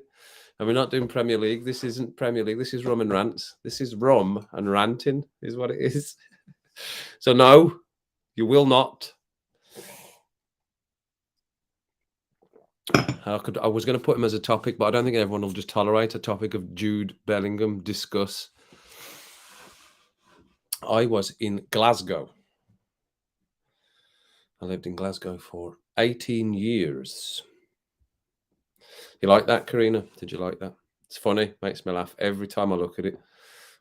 And we're not doing Premier League. This isn't Premier League. This is rum and rants. This is rum and ranting, is what it is. So no, you will not. I was going to put him as a topic, but I don't think everyone will just tolerate a topic of Jude Bellingham discuss. I was in Glasgow. I lived in Glasgow for 18 years. You like that, Karina? Did you like that? It's funny, makes me laugh every time I look at it.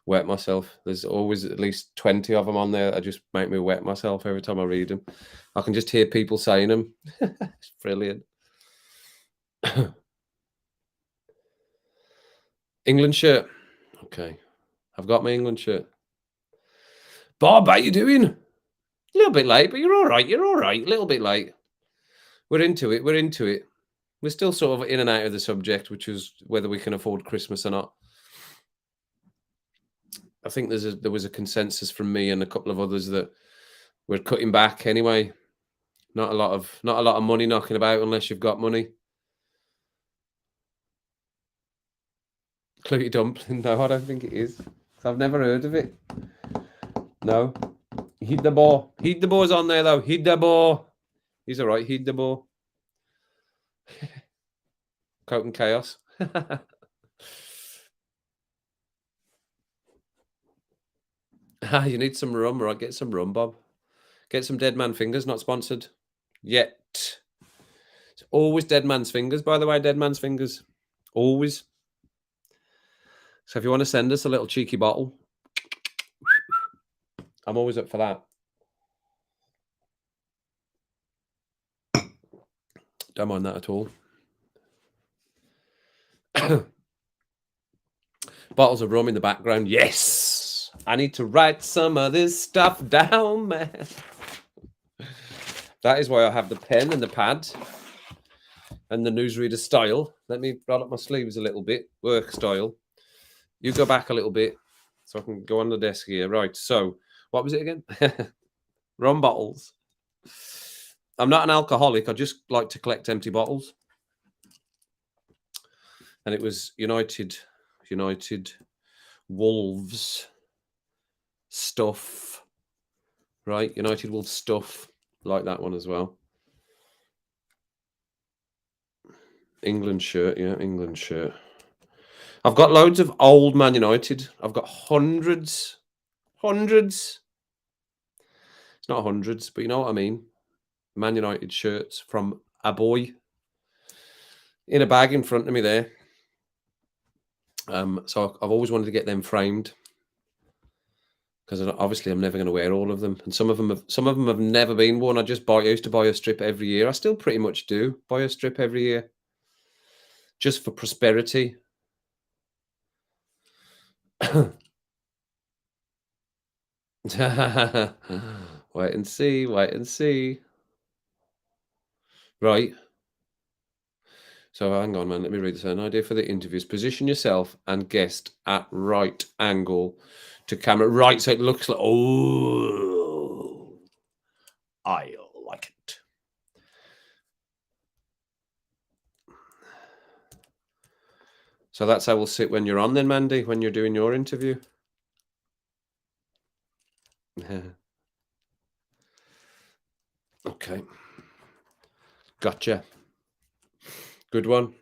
Wet myself. There's always at least 20 of them on there that just make me wet myself every time I read them. I can just hear people saying them. It's brilliant. England shirt. Okay. I've got my England shirt. Bob, how you doing? A little bit late, but you're all right. You're all right. A little bit late. We're into it. We're into it. We're still sort of in and out of the subject, which is whether we can afford Christmas or not. I think there was a consensus from me and a couple of others that we're cutting back anyway. Not a lot of money knocking about unless you've got money. Cluty dumpling? No, I don't think it is. I've never heard of it. No. Heed the ball. Heed the ball's on there though. Heed the ball. He's all right. Heed the ball. Coke and chaos. You need some rum, right? Get some rum, Bob. Get some Dead Man Fingers. Not sponsored yet. It's always Dead Man's Fingers, by the way. Dead Man's Fingers. Always. So if you want to send us a little cheeky bottle, I'm always up for that. Don't mind that at all. Bottles of rum in the background. Yes! I need to write some of this stuff down, man. That is why I have the pen and the pad and the newsreader style. Let me roll up my sleeves a little bit. Work style. You go back a little bit so I can go on the desk here. Right, so what was it again? Rum bottles. I'm not an alcoholic. I just like to collect empty bottles. And it was United Wolves stuff. Right? United Wolves stuff. Like that one as well. England shirt. Yeah, England shirt. I've got loads of old Man United. I've got hundreds. It's not hundreds, but you know what I mean. Man United shirts from a boy in a bag in front of me there. So I've always wanted to get them framed because obviously I'm never going to wear all of them, and some of them have never been worn. I used to buy a strip every year. I still pretty much do buy a strip every year, just for prosperity. Wait and see. Right. So hang on, man. Let me read this. An idea for the interviews: position yourself and guest at right angle to camera. Right, so it looks like. Oh, I like it. So that's how we'll sit when you're on, then, Mandy. When you're doing your interview. Okay. Gotcha. Good one.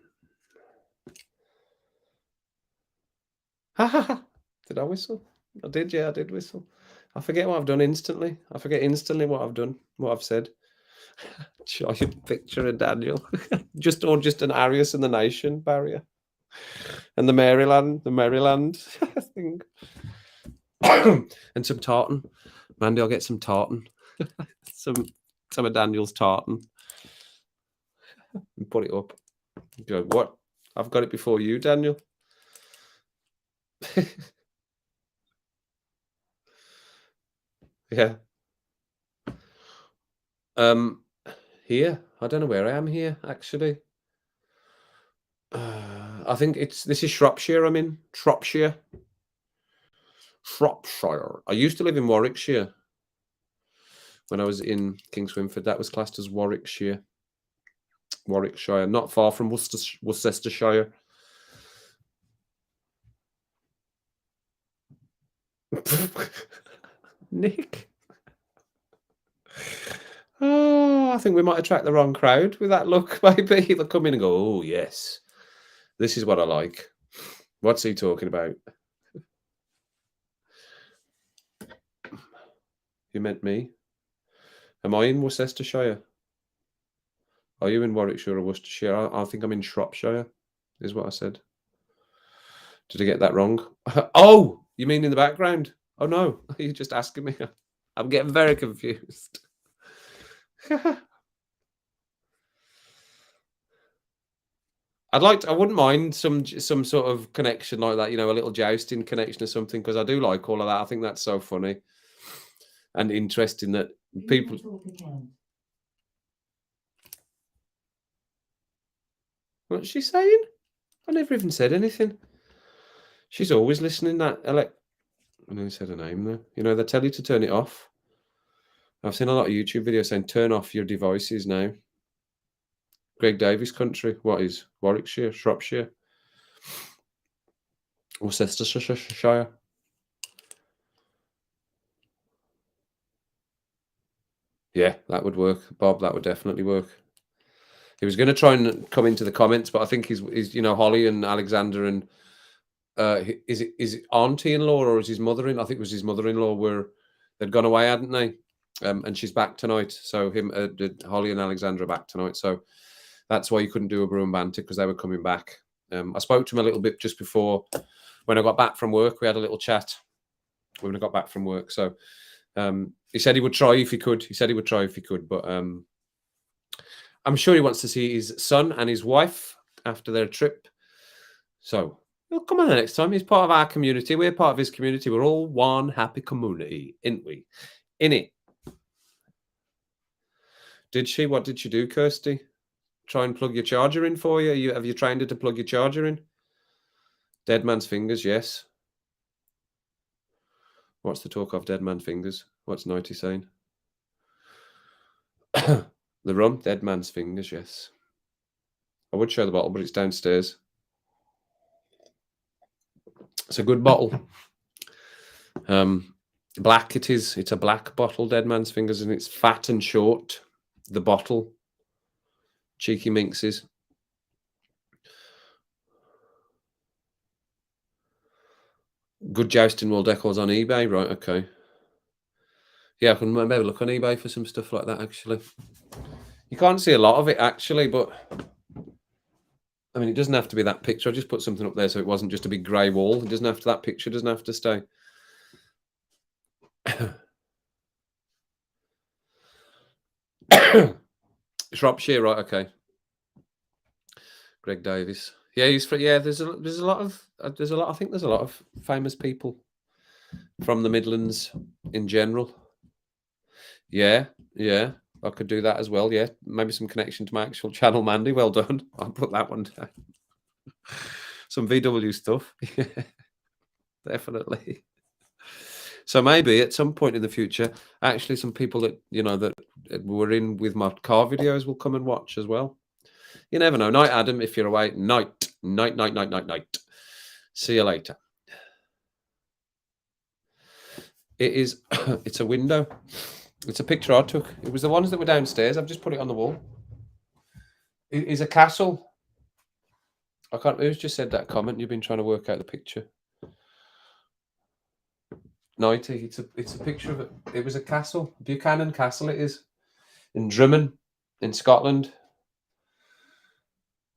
Did I whistle? I did, yeah, I did whistle. I forget what I've done instantly. I forget instantly what I've done, what I've said. Show you a picture of Daniel. just an Arius and the Nation barrier. And the Maryland thing. And some tartan. Mandy, I'll get some tartan. some of Daniel's tartan. And put it up. Go, what? I've got it before you, Daniel. Yeah. Um, Here. I don't know where I am here, actually. I think this is Shropshire I'm in. Shropshire. Shropshire. I used to live in Warwickshire when I was in Kingswinford. That was classed as Warwickshire. Warwickshire, not far from Worcestershire. Nick. Oh, I think we might attract the wrong crowd with that look. Maybe they'll come in and go, "Oh yes, this is what I like." What's he talking about? You meant me? Am I in Worcestershire? Are you in Warwickshire or Worcestershire? I think I'm in Shropshire, is what I said. Did I get that wrong? Oh, you mean in the background? Oh no, you're just asking me. I'm getting very confused. I wouldn't mind some sort of connection like that, a little jousting connection or something, because I do like all of that. I think that's so funny and interesting that people. What's she saying? I never even said anything. She's always listening. I nearly said her name there. They tell you to turn it off. I've seen a lot of YouTube videos saying turn off your devices now. Greg Davies country. What is Warwickshire, Shropshire, Worcestershire? Yeah, that would work, Bob. That would definitely work. He was going to try and come into the comments, but I think he's Holly and Alexander and is it auntie-in-law or is his mother-in? I think it was his mother-in-law they'd gone away, hadn't they? And she's back tonight. So Holly and Alexandra are back tonight. So that's why you couldn't do a brew and banter, because they were coming back. I spoke to him a little bit just before when I got back from work. We had a little chat when I got back from work. So he said he would try if he could. But I'm sure he wants to see his son and his wife after their trip. So he'll come on the next time. He's part of our community. We're part of his community. We're all one happy community, ain't we? Innit? Did she? What did she do, Kirsty? Try and plug your charger in for you? Have you trained her to plug your charger in? Dead man's fingers, yes. What's the talk of dead man fingers? What's Nighty saying? The rum, dead man's fingers, yes. I would show the bottle, but it's downstairs. It's a good bottle. Black it is. It's a black bottle, dead man's fingers, and it's fat and short. The bottle. Cheeky minxes. Good jousting world decors on eBay, right? Okay. Yeah, I can maybe look on eBay for some stuff like that, actually. You can't see a lot of it, actually, but I mean, it doesn't have to be that picture. I just put something up there so it wasn't just a big grey wall. It doesn't have to, that picture doesn't have to stay. Shropshire, right? Okay. Greg Davies. Yeah, there's a lot of I think there's a lot of famous people from the Midlands in general. Yeah, I could do that as well. Yeah, maybe some connection to my actual channel, Mandy. Well done. I'll put that one down. Some VW stuff. Yeah, definitely. So maybe at some point in the future, actually, some people that that were in with my car videos will come and watch as well. You never know. Night, Adam. If you're away, night. See you later. It is. It's a window. It's a picture I took. It was the ones that were downstairs. I've just put it on the wall. It is a castle. I can't. Who's just said that comment? You've been trying to work out the picture. 90. It's a picture of it. It was a castle, Buchanan Castle. It is in Drummond, in Scotland.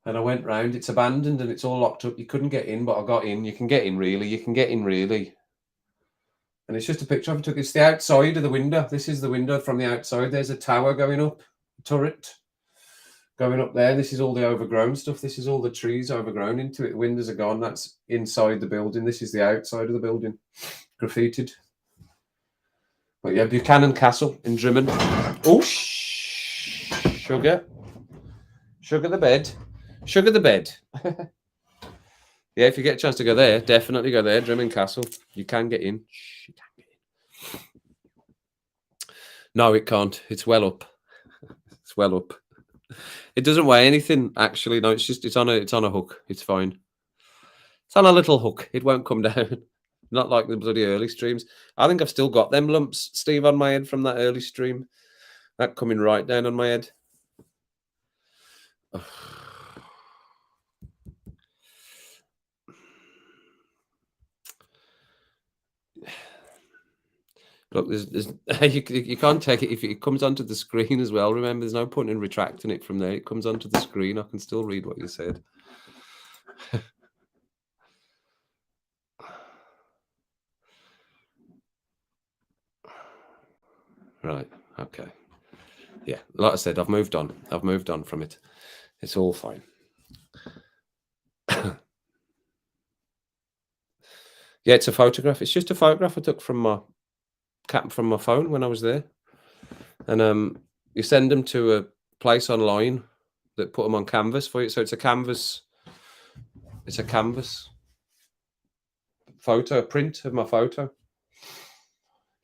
And I went round. It's abandoned and it's all locked up. You couldn't get in, but I got in. You can get in, really. And it's just a picture I took. It's the outside of the window. This is the window from the outside. There's a tower going up, a turret. Going up there, this is all the overgrown stuff. This is all the trees overgrown into it. The windows are gone. That's inside the building. This is the outside of the building, graffitied. But yeah, Buchanan Castle in Drimmen. Oh, sugar. Sugar the bed. Sugar the bed. Yeah, if you get a chance to go there, definitely go there. Drimmen Castle. You can get in. You can get in. No, it can't. It's well up. It's well up. It doesn't weigh anything, actually. No, it's on a hook. It's fine. It's on a little hook. It won't come down. Not like the bloody early streams. I think I've still got them lumps, Steve, on my head from that early stream. That coming right down on my head. Look, there's you can't take it if it comes onto the screen as well. Remember, there's no point in retracting it from there. It comes onto the screen. I can still read what you said. Right. Okay. Yeah. Like I said, I've moved on. I've moved on from it. It's all fine. Yeah, it's a photograph. It's just a photograph I took from my phone when I was there. And you send them to a place online that put them on canvas for you. So it's a canvas photo, a print of my photo.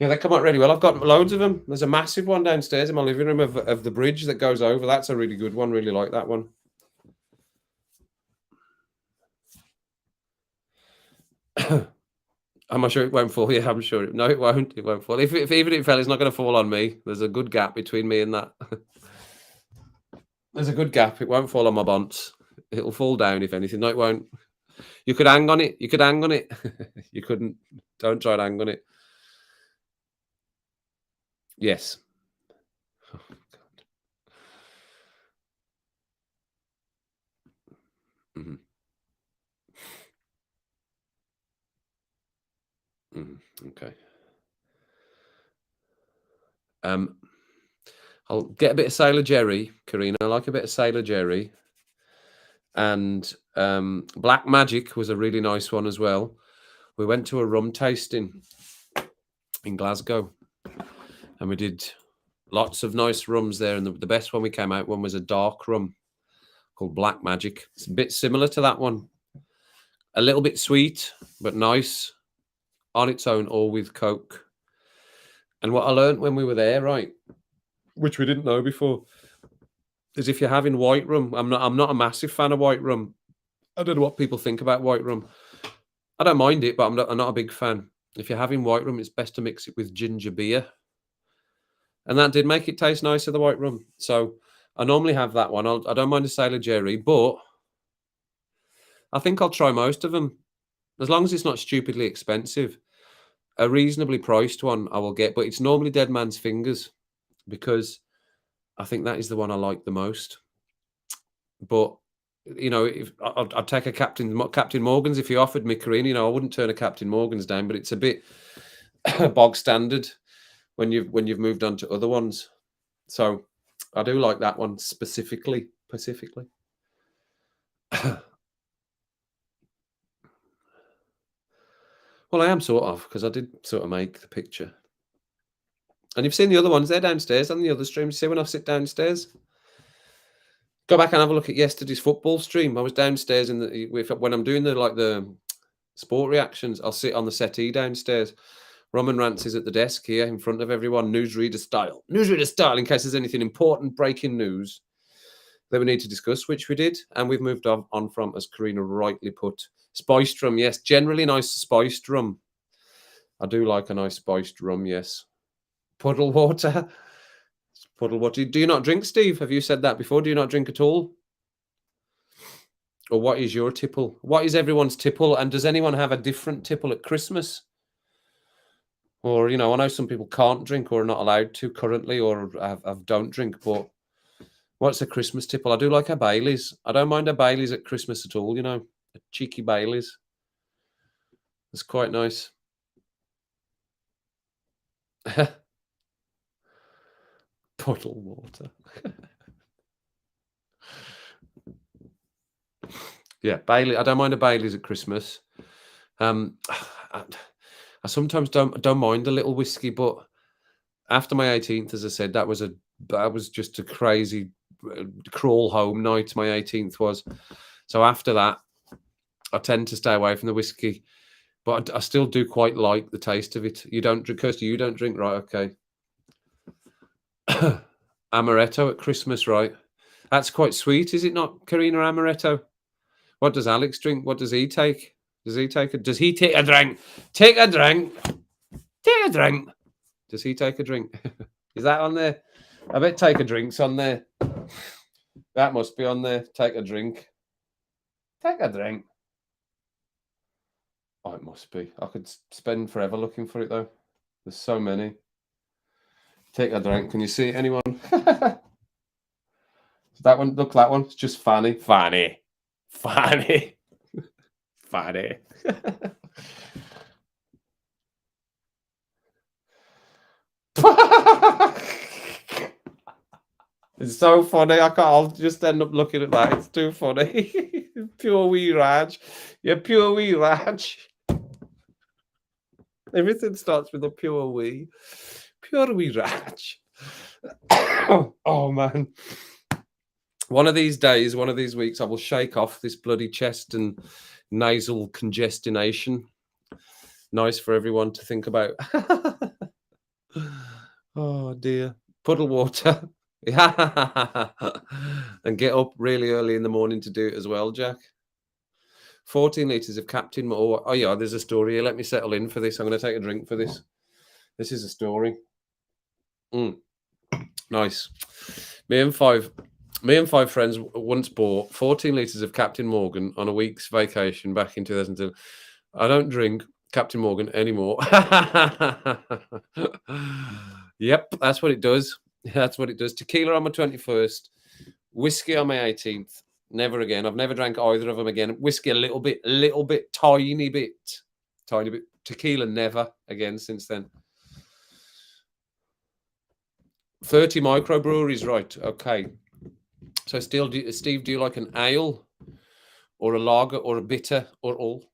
Yeah, they come out really well. I've got loads of them. There's a massive one downstairs in my living room of the bridge that goes over. That's a really good one. Really like that one. Am I sure it won't fall? Yeah, I'm sure. No, it won't. It won't fall. If even if it fell, it's not going to fall on me. There's a good gap between me and that. There's a good gap. It won't fall on my bonds. It'll fall down if anything. No, it won't. You could hang on it. You could hang on it. You couldn't. Don't try to hang on it. Yes. Oh, God. Mhm. Mhm. Okay. I'll get a bit of Sailor Jerry, Karina. I like a bit of Sailor Jerry. And Black Magic was a really nice one as well. We went to a rum tasting in Glasgow, and we did lots of nice rums there. And the best one we came out one was a dark rum called Black Magic. It's a bit similar to that one, a little bit sweet but nice on its own, or with Coke. And what I learned when we were there, right, which we didn't know before, is if you're having white rum, I'm not a massive fan of white rum. I don't know what people think about white rum. I don't mind it, but I'm not a big fan. If you're having white rum, it's best to mix it with ginger beer. And that did make it taste nicer, the white rum. So I normally have that one. I don't mind a Sailor Jerry, but I think I'll try most of them. As long as it's not stupidly expensive. A reasonably priced one I will get, but it's normally Dead Man's Fingers because I think that is the one I like the most. But you know, if I'd take a Captain Morgan's if you offered me, Karina. You know, I wouldn't turn a Captain Morgan's down, but it's a bit bog standard when you've moved on to other ones. So I do like that one specifically. Well, I am sort of, because I did sort of make the picture. And you've seen the other ones, they're downstairs on the other streams. See when I sit downstairs? Go back and have a look at yesterday's football stream. I was downstairs when I'm doing the sport reactions, I'll sit on the settee downstairs. Roman Rants is at the desk here in front of everyone, newsreader style. Newsreader style, in case there's anything important, breaking news that we need to discuss, which we did. And we've moved on from, as Karina rightly put, spiced rum. Yes, generally nice spiced rum. I do like a nice spiced rum, yes. Puddle water. Puddle water. Do you not drink, Steve? Have you said that before? Do you not drink at all? Or what is your tipple? What is everyone's tipple? And does anyone have a different tipple at Christmas? Or, you know, I know some people can't drink or are not allowed to currently, or don't drink, but what's a Christmas tipple? I do like a Baileys. I don't mind a Baileys at Christmas at all, you know. A cheeky Baileys. It's quite nice. Puddle water. Yeah, Bailey. I don't mind a Baileys at Christmas. Um, I, I sometimes don't mind a little whiskey, but after my 18th, as I said, that was just a crazy crawl home night. My 18th was. So after that, I tend to stay away from the whiskey, but I still do quite like the taste of it. You don't drink, Kirsty. You don't drink, right? Okay. Amaretto at Christmas, right? That's quite sweet, is it not, Karina? Amaretto. What does Alex drink? What does he take? Does he take a? Does he take a drink? Take a drink. Take a drink. Does he take a drink? Is that on there? I bet take a drink's on there. That must be on there. Take a drink. Take a drink. Oh, it must be. I could spend forever looking for it though. There's so many. Take a drink. Can you see it, anyone? That one. Look, that one. It's just Fanny. Fanny. Fanny. Fanny. It's so funny. I'll just end up looking at that. It's too funny. Pure wee Raj. You're pure wee Raj. Everything starts with a pure wee. Pure wee Raj. Oh man. One of these days, one of these weeks, I will shake off this bloody chest and nasal congestionation. Nice for everyone to think about. Oh dear. Puddle water. And get up really early in the morning to do it as well, Jack. 14 litres of Captain Morgan. Oh yeah, there's a story here. Let me settle in for this. I'm going to take a drink for this. This is a story. Nice. Me and five friends once bought 14 litres of Captain Morgan on a week's vacation back in 2002. I don't drink Captain Morgan anymore. Yep, that's what it does. That's what it does. Tequila on my 21st, whiskey on my 18th. Never again. I've never drank either of them again. Whiskey a little bit, tiny bit. Tequila never again since then. 30 microbreweries, right? Okay. So, Steve, do you like an ale, or a lager, or a bitter, or all,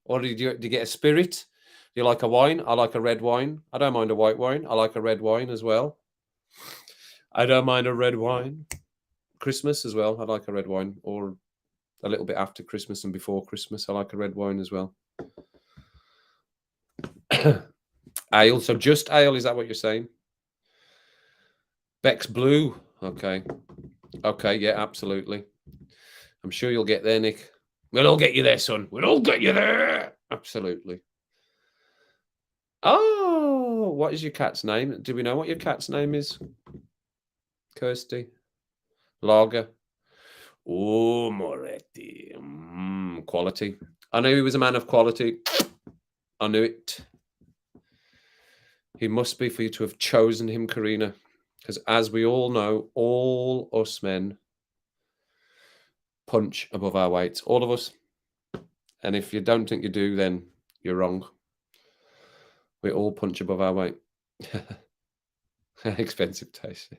or do you get a spirit? Do you like a wine? I like a red wine. I don't mind a white wine. I like a red wine as well. I don't mind a red wine. Christmas as well. I like a red wine, or a little bit after Christmas and before Christmas. I like a red wine as well. Ale. So just ale. Is that what you're saying? Beck's Blue. Okay. Okay. Yeah, absolutely. I'm sure you'll get there, Nick. We'll all get you there, son. We'll all get you there. Absolutely. Oh, what is your cat's name? Do we know what your cat's name is? Kirsty? Lager. Oh, Moretti. Quality. I knew he was a man of quality. I knew it. He must be for you to have chosen him, Karina. Because as we all know, all us men punch above our weights. All of us. And if you don't think you do, then you're wrong. We all punch above our weight. Expensive taste.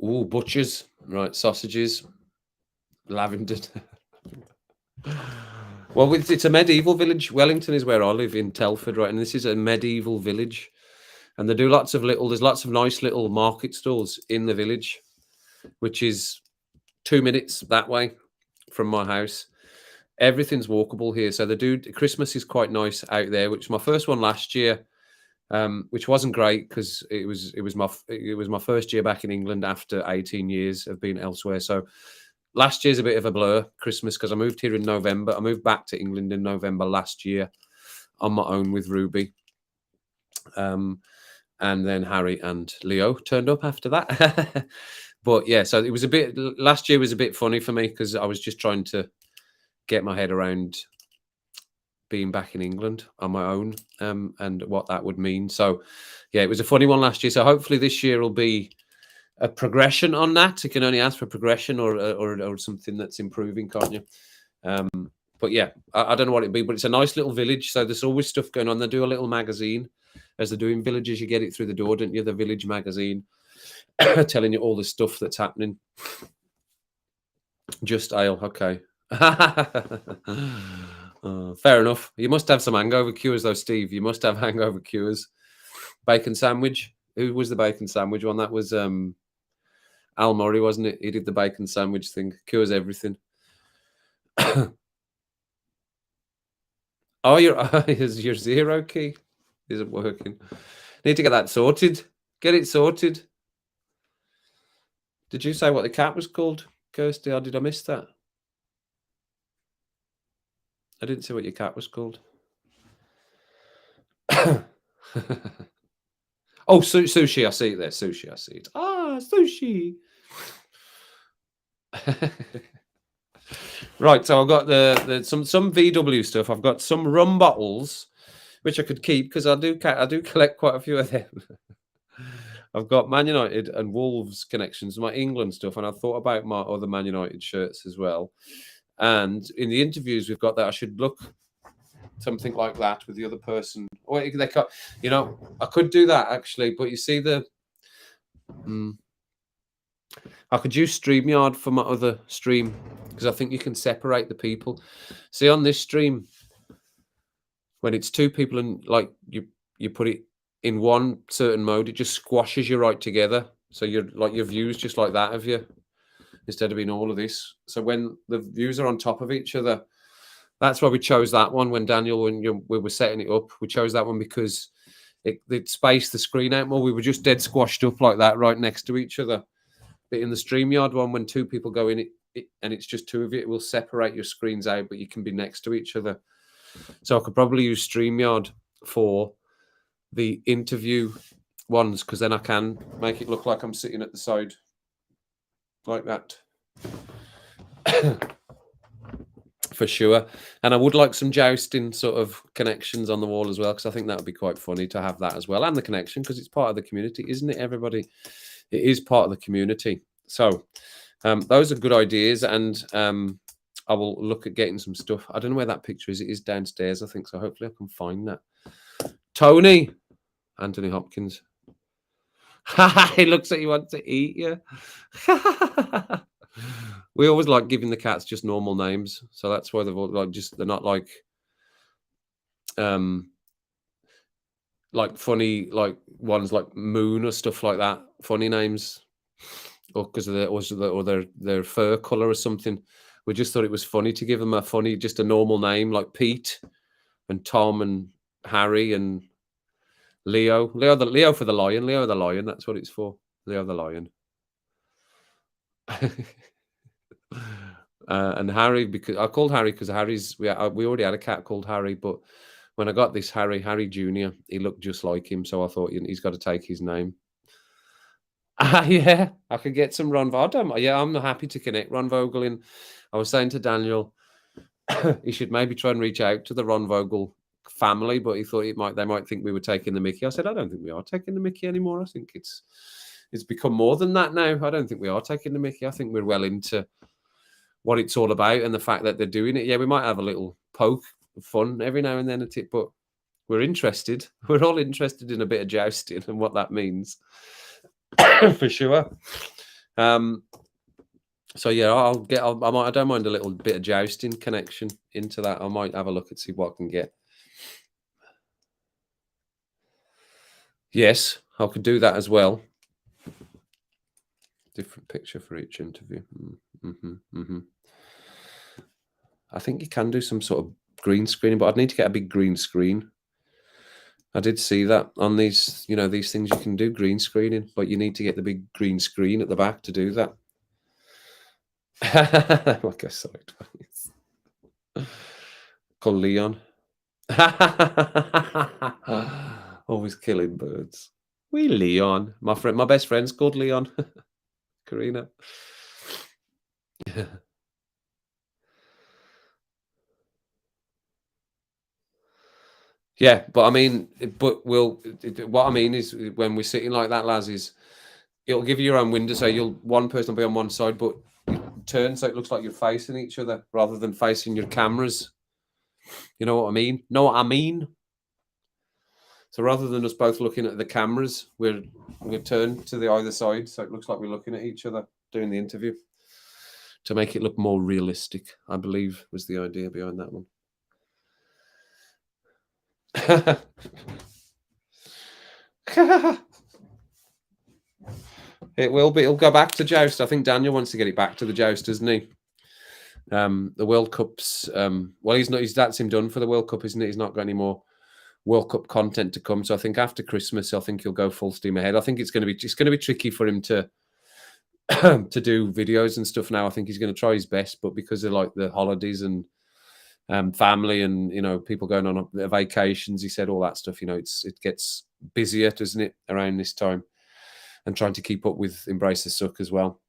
Ooh, butchers. Right, sausages. Lavender. Well, it's a medieval village. Wellington is where I live, in Telford, right? And this is a medieval village. And there's lots of nice little market stalls in the village, which is 2 minutes that way from my house. Everything's walkable here. So Christmas is quite nice out there, which was my first one last year, which wasn't great because it was my first year back in England after 18 years of being elsewhere. So last year's a bit of a blur, Christmas, because I moved here in November. I moved back to England in November last year on my own with Ruby. And then Harry and Leo turned up after that. But yeah, so last year was a bit funny for me because I was just trying to get my head around being back in England on my own, and what that would mean. So yeah, it was a funny one last year. So hopefully this year will be a progression on that. You can only ask for progression or something that's improving, can't you? But yeah, I don't know what it'd be, but it's a nice little village. So there's always stuff going on. They do a little magazine, as they're doing villages. You get it through the door, don't you? The village magazine. telling you all the stuff that's happening. Just ale, okay. Fair enough. You must have some hangover cures, though, Steve. You must have hangover cures. Bacon sandwich. Who was the bacon sandwich one? That was Al Murray, wasn't it? He did the bacon sandwich thing. Cures everything. Oh, your zero key isn't working. Need to get that sorted. Get it sorted. Did you say what the cat was called, Kirsty, or did I miss that? I didn't see what your cat was called. Oh, sushi. I see it there. Sushi. I see it. Ah, sushi. Right. So I've got some VW stuff. I've got some rum bottles, which I could keep because I do collect quite a few of them. I've got Man United and Wolves connections, my England stuff, and I thought about my other Man United shirts as well. And in the interviews we've got that I should look something like that with the other person. Or they got, I could do that actually, but you see I could use StreamYard for my other stream because I think you can separate the people. See, on this stream, when it's two people and like you put it in one certain mode, it just squashes you right together. So you're like your views just like that of you, instead of being all of this. So when the views are on top of each other, that's why we chose that one. When Daniel, we were setting it up, we chose that one because it spaced the screen out more. We were just dead squashed up like that, right next to each other. But in the StreamYard one, when two people go in it and it's just two of you, it will separate your screens out, but you can be next to each other. So I could probably use StreamYard for the interview ones because then I can make it look like I'm sitting at the side like that. For sure. And I would like some jousting sort of connections on the wall as well, because I think that would be quite funny to have that as well. And the connection, because it's part of the community, isn't it, everybody? It is part of the community. So those are good ideas. And I will look at getting some stuff. I don't know where that picture is. It is downstairs, I think. So hopefully I can find that. Tony. Anthony Hopkins. He looks like he wants to eat you. We always like giving the cats just normal names, so that's why they've all they're not like funny like ones like Moon or stuff like that. Funny names, or because of their fur color or something. We just thought it was funny to give them just a normal name like Pete and Tom and Harry and Leo for the lion. Leo the lion. That's what it's for. Leo the lion. And Harry, because I called Harry because we already had a cat called Harry, but when I got this Harry Jr., he looked just like him, so I thought he's got to take his name. Yeah, I could get some Ron Vogel. Yeah, I'm happy to connect Ron Vogel in. I was saying to Daniel, he should maybe try and reach out to the Ron Vogel family, but he thought they might think we were taking the mickey. I said, I don't think we are taking the mickey anymore. I think it's become more than that now. I don't think we are taking the mickey. I think we're well into what it's all about and the fact that they're doing it. Yeah, we might have a little poke of fun every now and then at it, but we're interested. We're all interested in a bit of jousting and what that means. For sure. So yeah, I don't mind a little bit of jousting connection into that. I might have a look and see what I can get. Yes, I could do that as well. Different picture for each interview. I think you can do some sort of green screening, but I'd need to get a big green screen. I did see that on these, these things you can do green screening, but you need to get the big green screen at the back to do that. Like a sideways. Called Leon. Always killing birds. We Leon. My best friend's called Leon. Karina. Yeah, but I mean, what I mean is when we're sitting like that, lads, is it'll give you your own window, so one person will be on one side, but you turn so it looks like you're facing each other rather than facing your cameras. You know what I mean? So rather than us both looking at the cameras, we're turned to the either side, so it looks like we're looking at each other doing the interview to make it look more realistic, I believe was the idea behind that one. It will be. It'll go back to joust. I think Daniel wants to get it back to the joust, doesn't he? The World Cup's well, he's not. That's him done for the World Cup, isn't it? He's not got any more World Cup content to come. So I think after Christmas, I think he'll go full steam ahead. I think it's going to be tricky for him to to do videos and stuff now. I think he's going to try his best, but because of like the holidays and family and people going on vacations, he said all that stuff. It gets busier, doesn't it, around this time, and trying to keep up with Embrace the Suck as well.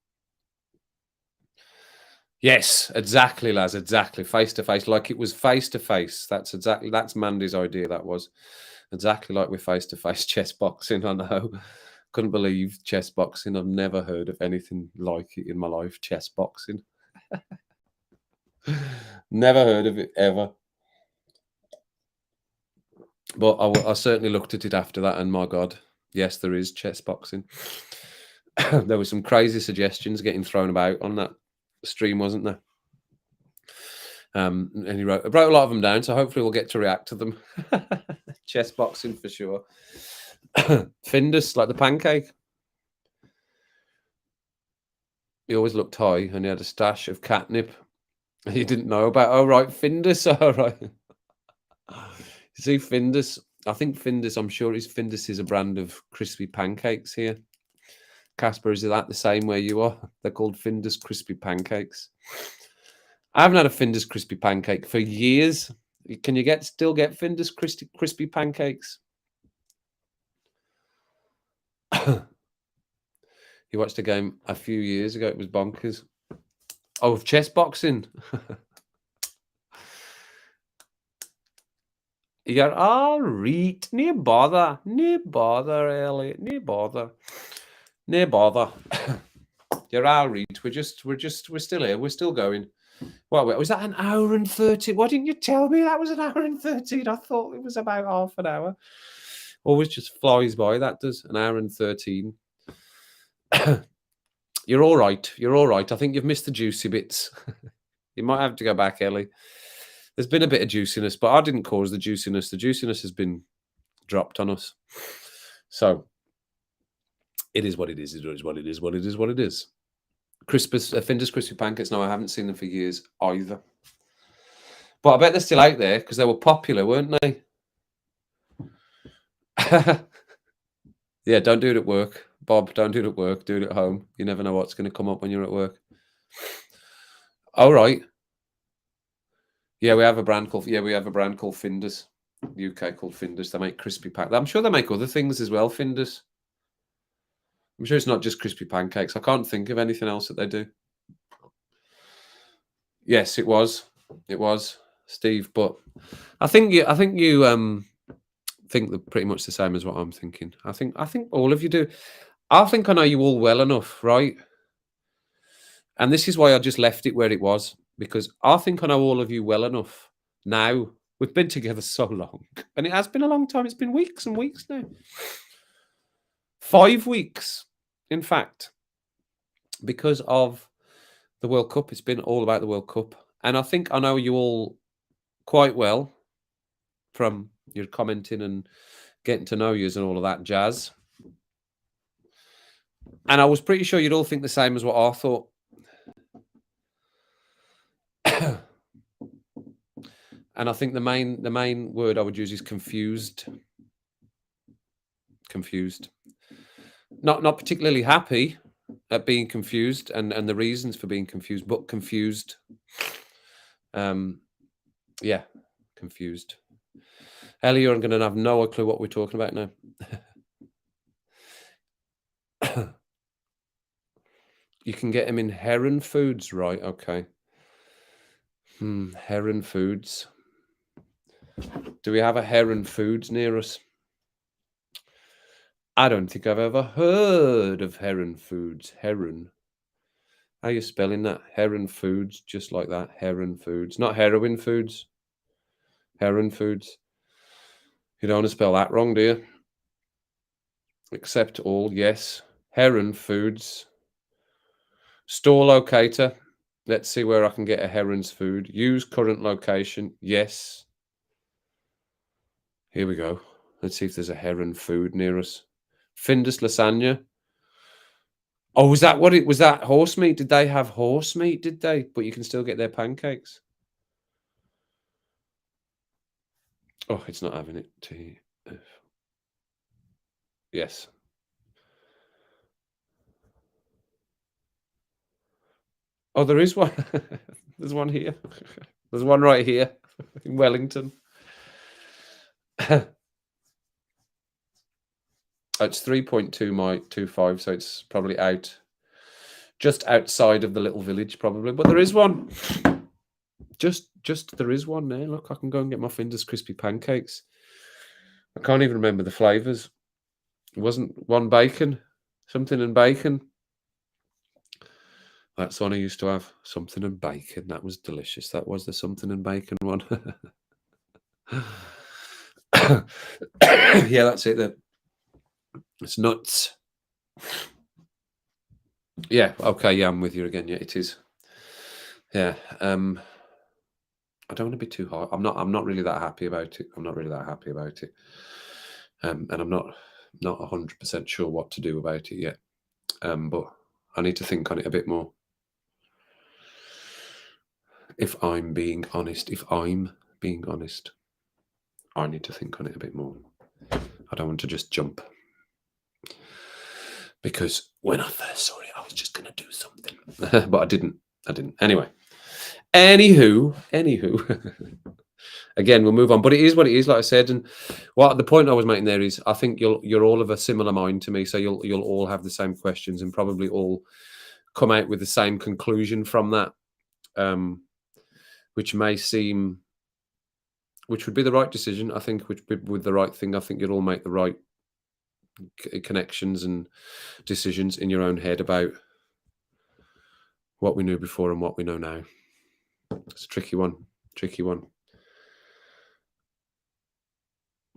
Yes, exactly, Laz. Exactly, face to face, like it was face to face. That's Mandy's idea. That was exactly like with face to face chess boxing. I know. Couldn't believe chess boxing. I've never heard of anything like it in my life. Chess boxing. Never heard of it ever. But I certainly looked at it after that, and my God, yes, there is chess boxing. There were some crazy suggestions getting thrown about on that stream, wasn't there? And he wrote a lot of them down, so hopefully we'll get to react to them. Chess boxing for sure. Findus, like the pancake. He always looked high, and he had a stash of catnip. He didn't know about. Oh right, Findus. All right. You see, Findus. I think Findus. I'm sure Findus is a brand of crispy pancakes here. Casper, is that the same where you are? They're called Findus crispy pancakes. I haven't had a Findus crispy pancake for years. Can you still get Findus crispy pancakes? He watched a game a few years ago. It was bonkers. Oh, of chess boxing. You're all right. No bother. No bother, Elliot. No bother. No bother. You're all right. We're still here. We're still going. What was that, an hour and 30? Why didn't you tell me that was an hour and 13? I thought it was about half an hour. Always just flies by, that does. An hour and 13. You're all right. You're all right. I think you've missed the juicy bits. You might have to go back, Ellie. There's been a bit of juiciness, but I didn't cause the juiciness. The juiciness has been dropped on us. So it is what it is. It is what it is. What it is. What it is. Findus crispy pancakes. No, I haven't seen them for years either. But I bet they're still out there because they were popular, weren't they? Yeah, don't do it at work, Bob. Don't do it at work. Do it at home. You never know what's going to come up when you're at work. All right. Yeah, we have a brand called Findus. UK called Findus. They make crispy pancakes. I'm sure they make other things as well, Findus. I'm sure it's not just crispy pancakes. I can't think of anything else that they do. Yes, it was. It was, Steve. But I think you think they're pretty much the same as what I'm thinking. I think all of you do. I think I know you all well enough, right? And this is why I just left it where it was, because I think I know all of you well enough now. We've been together so long, and it has been a long time. It's been weeks and weeks now. 5 weeks, in fact, because of the World Cup. It's been all about the World Cup. And I think I know you all quite well from your commenting and getting to know you and all of that jazz. And I was pretty sure you'd all think the same as what I thought. And I think the main word I would use is confused. Confused. Not particularly happy at being confused and the reasons for being confused, but confused. Yeah, confused. Ellie, you're going to have no clue what we're talking about now. You can get them in Heron Foods, right? Okay. Heron Foods. Do we have a Heron Foods near us? I don't think I've ever heard of Heron Foods. Heron. How are you spelling that? Heron Foods, just like that. Heron Foods. Not Heroin Foods. Heron Foods. You don't want to spell that wrong, do you? Accept all, yes. Heron Foods. Store locator. Let's see where I can get a Heron's food. Use current location. Yes. Here we go. Let's see if there's a Heron food near us. Findus lasagna. Oh, was that what it was? That horse meat? Did they have horse meat? Did they? But you can still get their pancakes. Oh, it's not having it. Yes. Oh, there is one. There's one here. There's one right here in Wellington. It's 3.2 so it's probably just outside of the little village, probably. But there is one. Just there is one there. Look, I can go and get my Findus crispy pancakes. I can't even remember the flavors. It wasn't one bacon, something and bacon. That's one I used to have. Something and bacon. That was delicious. That was the something and bacon one. Yeah, that's it then. It's nuts. Yeah, okay, yeah, I'm with you again. Yeah, it is. Yeah. I don't want to be too hard. I'm not really that happy about it. I'm not really that happy about it. And I'm not 100% sure what to do about it yet. But I need to think on it a bit more. If I'm being honest, I need to think on it a bit more. I don't want to just jump. Because when I first saw it, I was just going to do something. But I didn't. Anyway. Anywho. Again, we'll move on. But it is what it is, like I said. And the point I was making there is I think you're all of a similar mind to me. So you'll all have the same questions and probably all come out with the same conclusion from that. Which would be the right decision, I think, which with the right thing. I think you'd all make the right connections and decisions in your own head about what we knew before and what we know now. It's a tricky one.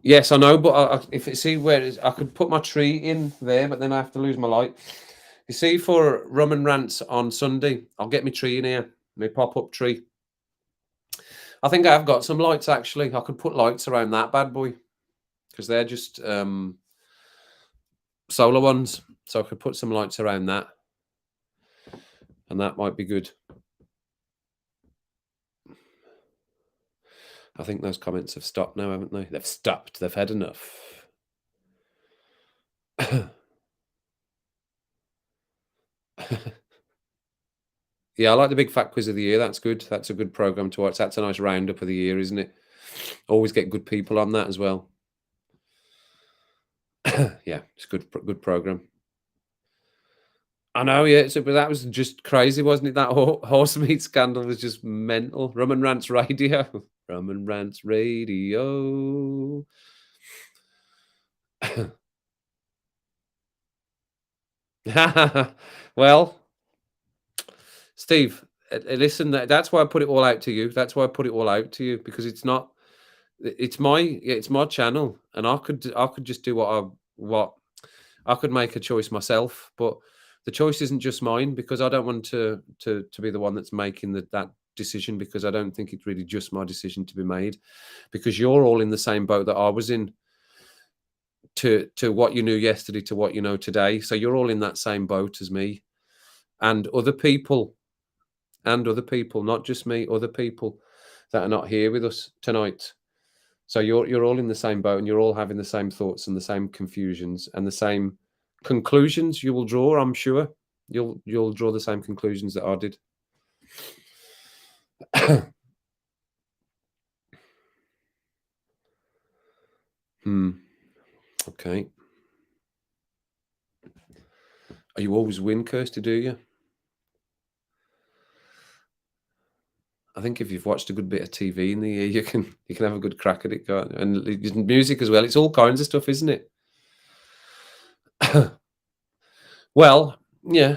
Yes, I know, but I could put my tree in there, but then I have to lose my light. You see, for Rum and Rants on Sunday, I'll get my tree in here, my pop-up tree. I think I've got some lights, actually. I could put lights around that bad boy because they're just solar ones. So I could put some lights around that and that might be good. I think those comments have stopped now, haven't they? They've stopped. They've had enough. Yeah, I like the Big Fat Quiz of the Year. That's good. That's a good program to watch. That's a nice roundup of the year, isn't it? Always get good people on that as well. Yeah, it's good program. I know, yeah. But that was just crazy, wasn't it? That horse meat scandal was just mental. Rum and Rants Radio. Rum and Rants Radio. Well, Steve, listen, that's why I put it all out to you. That's why I put it all out to you, because it's my channel, and I could just do what I could make a choice myself, but the choice isn't just mine, because I don't want to be the one that's making that decision, because I don't think it's really just my decision to be made, because you're all in the same boat that I was in, to what you knew yesterday to what you know today. So you're all in that same boat as me and other people, not just me, other people that are not here with us tonight. So you're all in the same boat, and you're all having the same thoughts and the same confusions and the same conclusions you will draw. I'm sure you'll draw the same conclusions that I did. Okay. Are you always win, Kirsty, do you? I think if you've watched a good bit of TV in the year, you can have a good crack at it, can't you? And music as well. It's all kinds of stuff, isn't it? Well, yeah,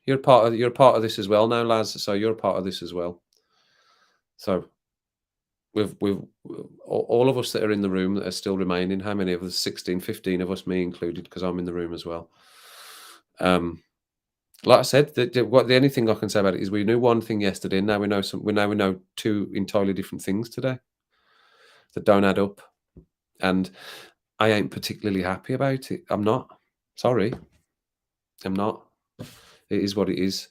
you're part of this as well now, Laz. So you're part of this as well. So We've all of us that are in the room that are still remaining. How many of us? 16, 15 of us, me included, because I'm in the room as well. Like I said, the only thing I can say about it is we knew one thing yesterday, and now we know some. We know two entirely different things today that don't add up, and I ain't particularly happy about it. I'm not. Sorry, I'm not. It is what it is,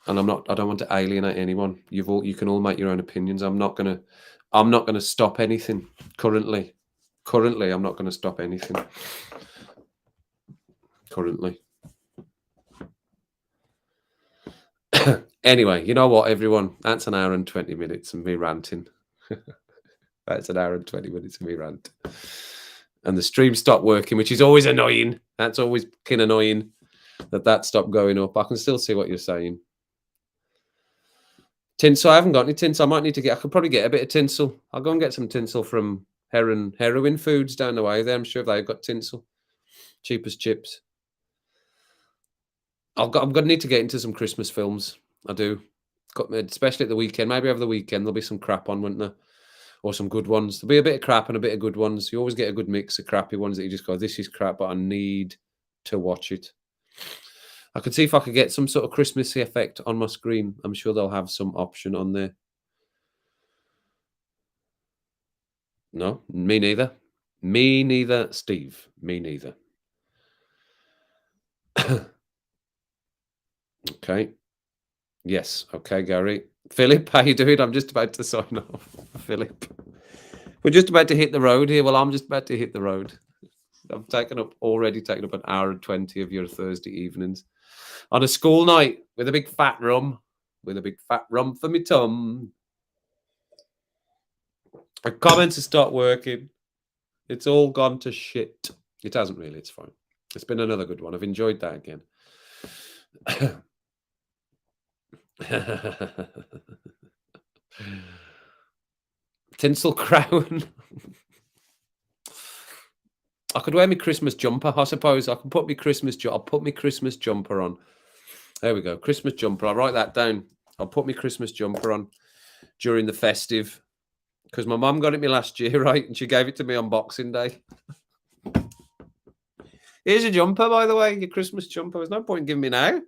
and I'm not. I don't want to alienate anyone. You can all make your own opinions. I'm not gonna stop anything currently. Currently, I'm not gonna stop anything. Currently. Anyway, you know what, everyone? That's an hour and 20 minutes of me ranting. That's an hour and 20 minutes of me ranting. And the stream stopped working, which is always annoying. That's always fucking annoying that stopped going up. I can still see what you're saying. Tinsel, I haven't got any tinsel. I could probably get a bit of tinsel. I'll go and get some tinsel from Heroin Foods down the way there. I'm sure they've got tinsel. Cheap as chips. I'm gonna need to get into some Christmas films. I do. Especially at the weekend. Maybe over the weekend there'll be some crap on, won't there? Or some good ones. There'll be a bit of crap and a bit of good ones. You always get a good mix of crappy ones that you just go, this is crap, but I need to watch it. I could see if I could get some sort of Christmassy effect on my screen. I'm sure they'll have some option on there. No, me neither. Me neither, Steve. Me neither. Okay. Yes. Okay, Gary. Philip, how you doing? I'm just about to sign off. Philip. We're just about to hit the road here. Well, I'm just about to hit the road. I've already taken up an hour and 20 of your Thursday evenings on a school night with a big fat rum. With a big fat rum for me tum. The comments have stopped working. It's all gone to shit. It hasn't really. It's fine. It's been another good one. I've enjoyed that again. Tinsel crown. I could wear my Christmas jumper, I suppose. I can put my I'll put my Christmas jumper on. There we go. Christmas jumper. I'll write that down. I'll put my Christmas jumper on during the festive. Because my mum got it me last year, right? And she gave it to me on Boxing Day. Here's your jumper, by the way. Your Christmas jumper. There's no point in giving me now.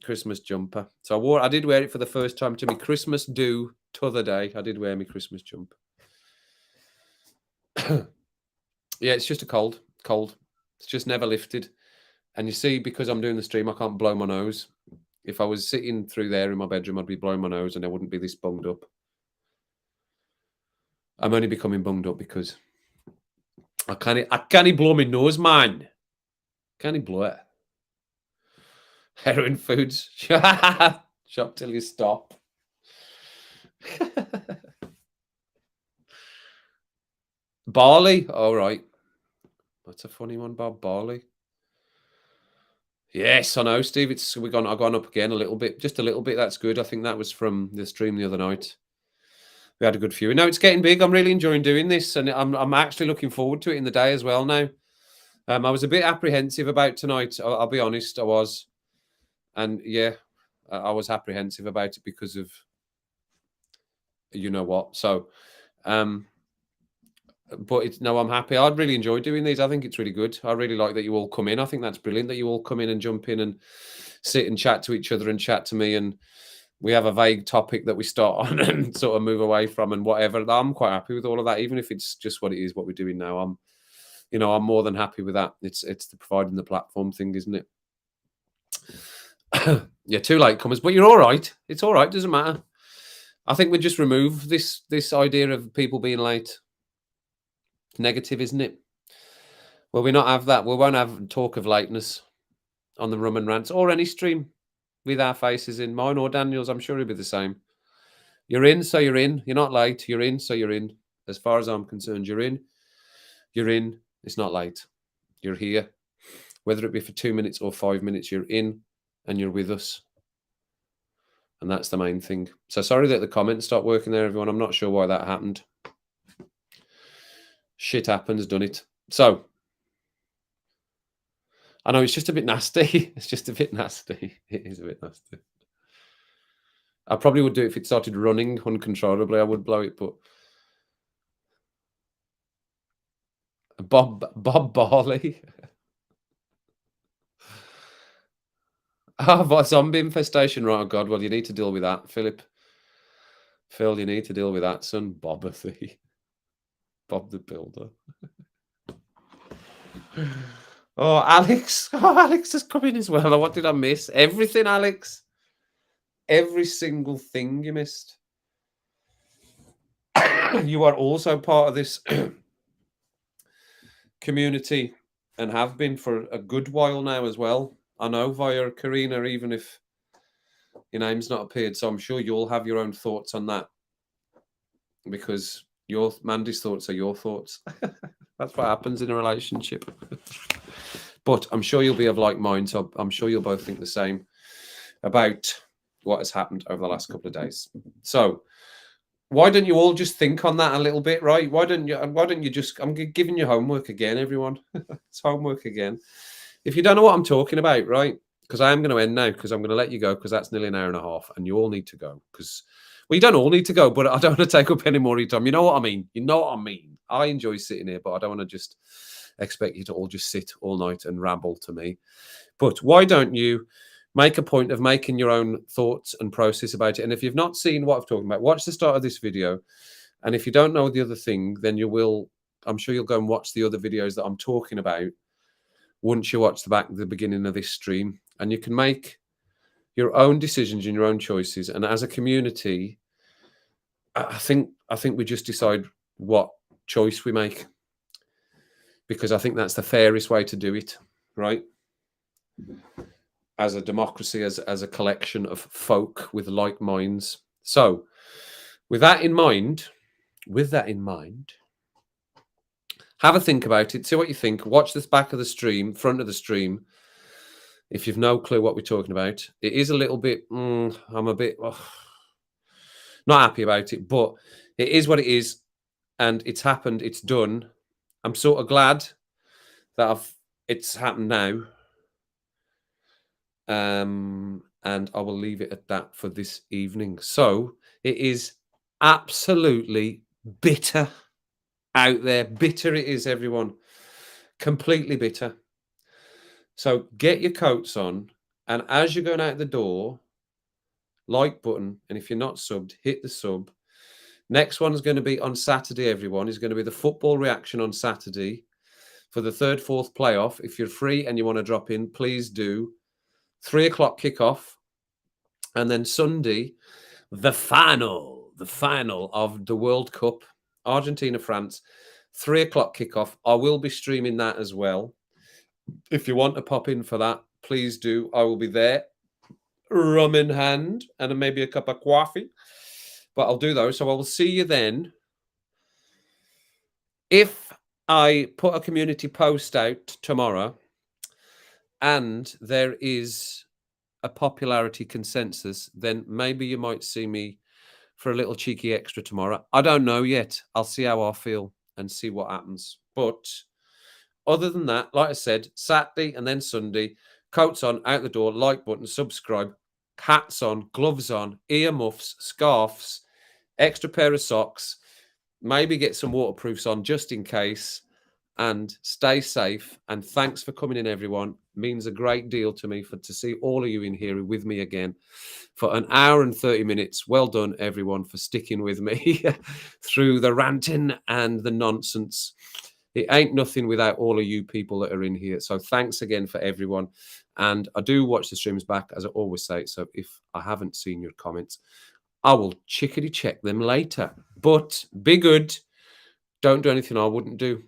Christmas jumper. So I did wear it for the first time to my Christmas do t'other day. I did wear my Christmas jumper. Yeah, it's just a cold. It's just never lifted. And you see, because I'm doing the stream, I can't blow my nose. If I was sitting through there in my bedroom, I'd be blowing my nose and I wouldn't be this bunged up. I'm only becoming bunged up because I can't blow my nose, man. Can't blow it. Heroin Foods. Shop till you stop. Barley. All right. That's a funny one, Bob. Barley. Yes, I know, Steve. I've gone up again a little bit, just a little bit. That's good. I think that was from the stream the other night. We had a good few. No, it's getting big. I'm really enjoying doing this, and I'm actually looking forward to it in the day as well now. I was a bit apprehensive about tonight. I'll be honest, I was, and yeah, I was apprehensive about it because of you know what. So, but no, I'm happy. I'd really enjoy doing these. I think it's really good. I really like that you all come in. I think that's brilliant that you all come in and jump in and sit and chat to each other and chat to me. And we have a vague topic that we start on and sort of move away from and whatever. I'm quite happy with all of that, even if it's just what it is, what we're doing now. I'm more than happy with that. It's the providing the platform thing, isn't it? Yeah, too late comers, but you're all right. It's all right. Doesn't matter. I think we just remove this idea of people being late. Negative, isn't it? Well, we not have that. We won't have talk of lateness on the Rum and Rants or any stream with our faces in. Mine or Daniel's, I'm sure it'll be the same. You're in, so you're in. You're not late. You're in, so you're in. As far as I'm concerned, you're in. You're in. It's not late. You're here. Whether it be for 2 minutes or 5 minutes, you're in and you're with us. And that's the main thing. So sorry that the comments stopped working there, everyone. I'm not sure why that happened. Shit happens, done it. So, I know it's just a bit nasty. It's just a bit nasty. It is a bit nasty. I probably would do it if it started running uncontrollably. I would blow it, but Bob Barley. Oh, what zombie infestation? Right, oh God. Well, you need to deal with that, Philip. Phil, you need to deal with that, son. Bobothy. Bob the Builder. Oh, Alex. Oh, Alex has come in as well. What did I miss? Everything, Alex. Every single thing you missed. You are also part of this community and have been for a good while now as well. I know via Karina, even if your name's not appeared. So I'm sure you'll have your own thoughts on that because your Mandy's thoughts are your thoughts. That's what happens in a relationship. But I'm sure you'll be of like mind. So I'm sure you'll both think the same about what has happened over the last couple of days. So why don't you all just think on that a little bit, right? Why don't you just, I'm giving you homework again, everyone. It's homework again. If you don't know what I'm talking about, right? Because I am going to end now because I'm going to let you go because that's nearly an hour and a half and you all need to go because, well, you don't all need to go, but I don't want to take up any more of your time. You know what I mean? You know what I mean? I enjoy sitting here, but I don't want to just expect you to all just sit all night and ramble to me. But why don't you make a point of making your own thoughts and process about it? And if you've not seen what I'm talking about, watch the start of this video. And if you don't know the other thing, then you will, I'm sure you'll go and watch the other videos that I'm talking about once you watch the beginning of this stream. And you can make your own decisions and your own choices. And as a community, I think we just decide what choice we make. Because I think that's the fairest way to do it, right? As a democracy, as a collection of folk with like minds. So with that in mind, have a think about it, see what you think, watch this back of the stream, front of the stream. If you've no clue what we're talking about, it is a little bit, I'm a bit not happy about it, but it is what it is. And it's happened, it's done. I'm sort of glad that it's happened now. And I will leave it at that for this evening. So it is absolutely bitter out there. Bitter it is, everyone. Completely bitter. So get your coats on. And as you're going out the door, like button. And if you're not subbed, hit the sub. Next one is going to be on Saturday, everyone. Is going to be the football reaction on Saturday for the 3rd, 4th playoff. If you're free and you want to drop in, please do. 3 o'clock kickoff. And then Sunday, the final of the World Cup, Argentina, France, 3 o'clock kickoff. I will be streaming that as well. If you want to pop in for that, please do. I will be there, rum in hand, and maybe a cup of coffee. But I'll do those. So I will see you then. If I put a community post out tomorrow and there is a popularity consensus, then maybe you might see me for a little cheeky extra tomorrow. I don't know yet. I'll see how I feel and see what happens. But other than that, like I said, Saturday and then Sunday, coats on, out the door, like button, subscribe, hats on, gloves on, earmuffs, scarves, extra pair of socks, maybe get some waterproofs on just in case, and stay safe. And thanks for coming in, everyone. Means a great deal to me to see all of you in here with me again for an hour and 30 minutes. Well done, everyone, for sticking with me through the ranting and the nonsense. It ain't nothing without all of you people that are in here. So thanks again for everyone. And I do watch the streams back, as I always say. So if I haven't seen your comments, I will chickadee check them later. But be good. Don't do anything I wouldn't do.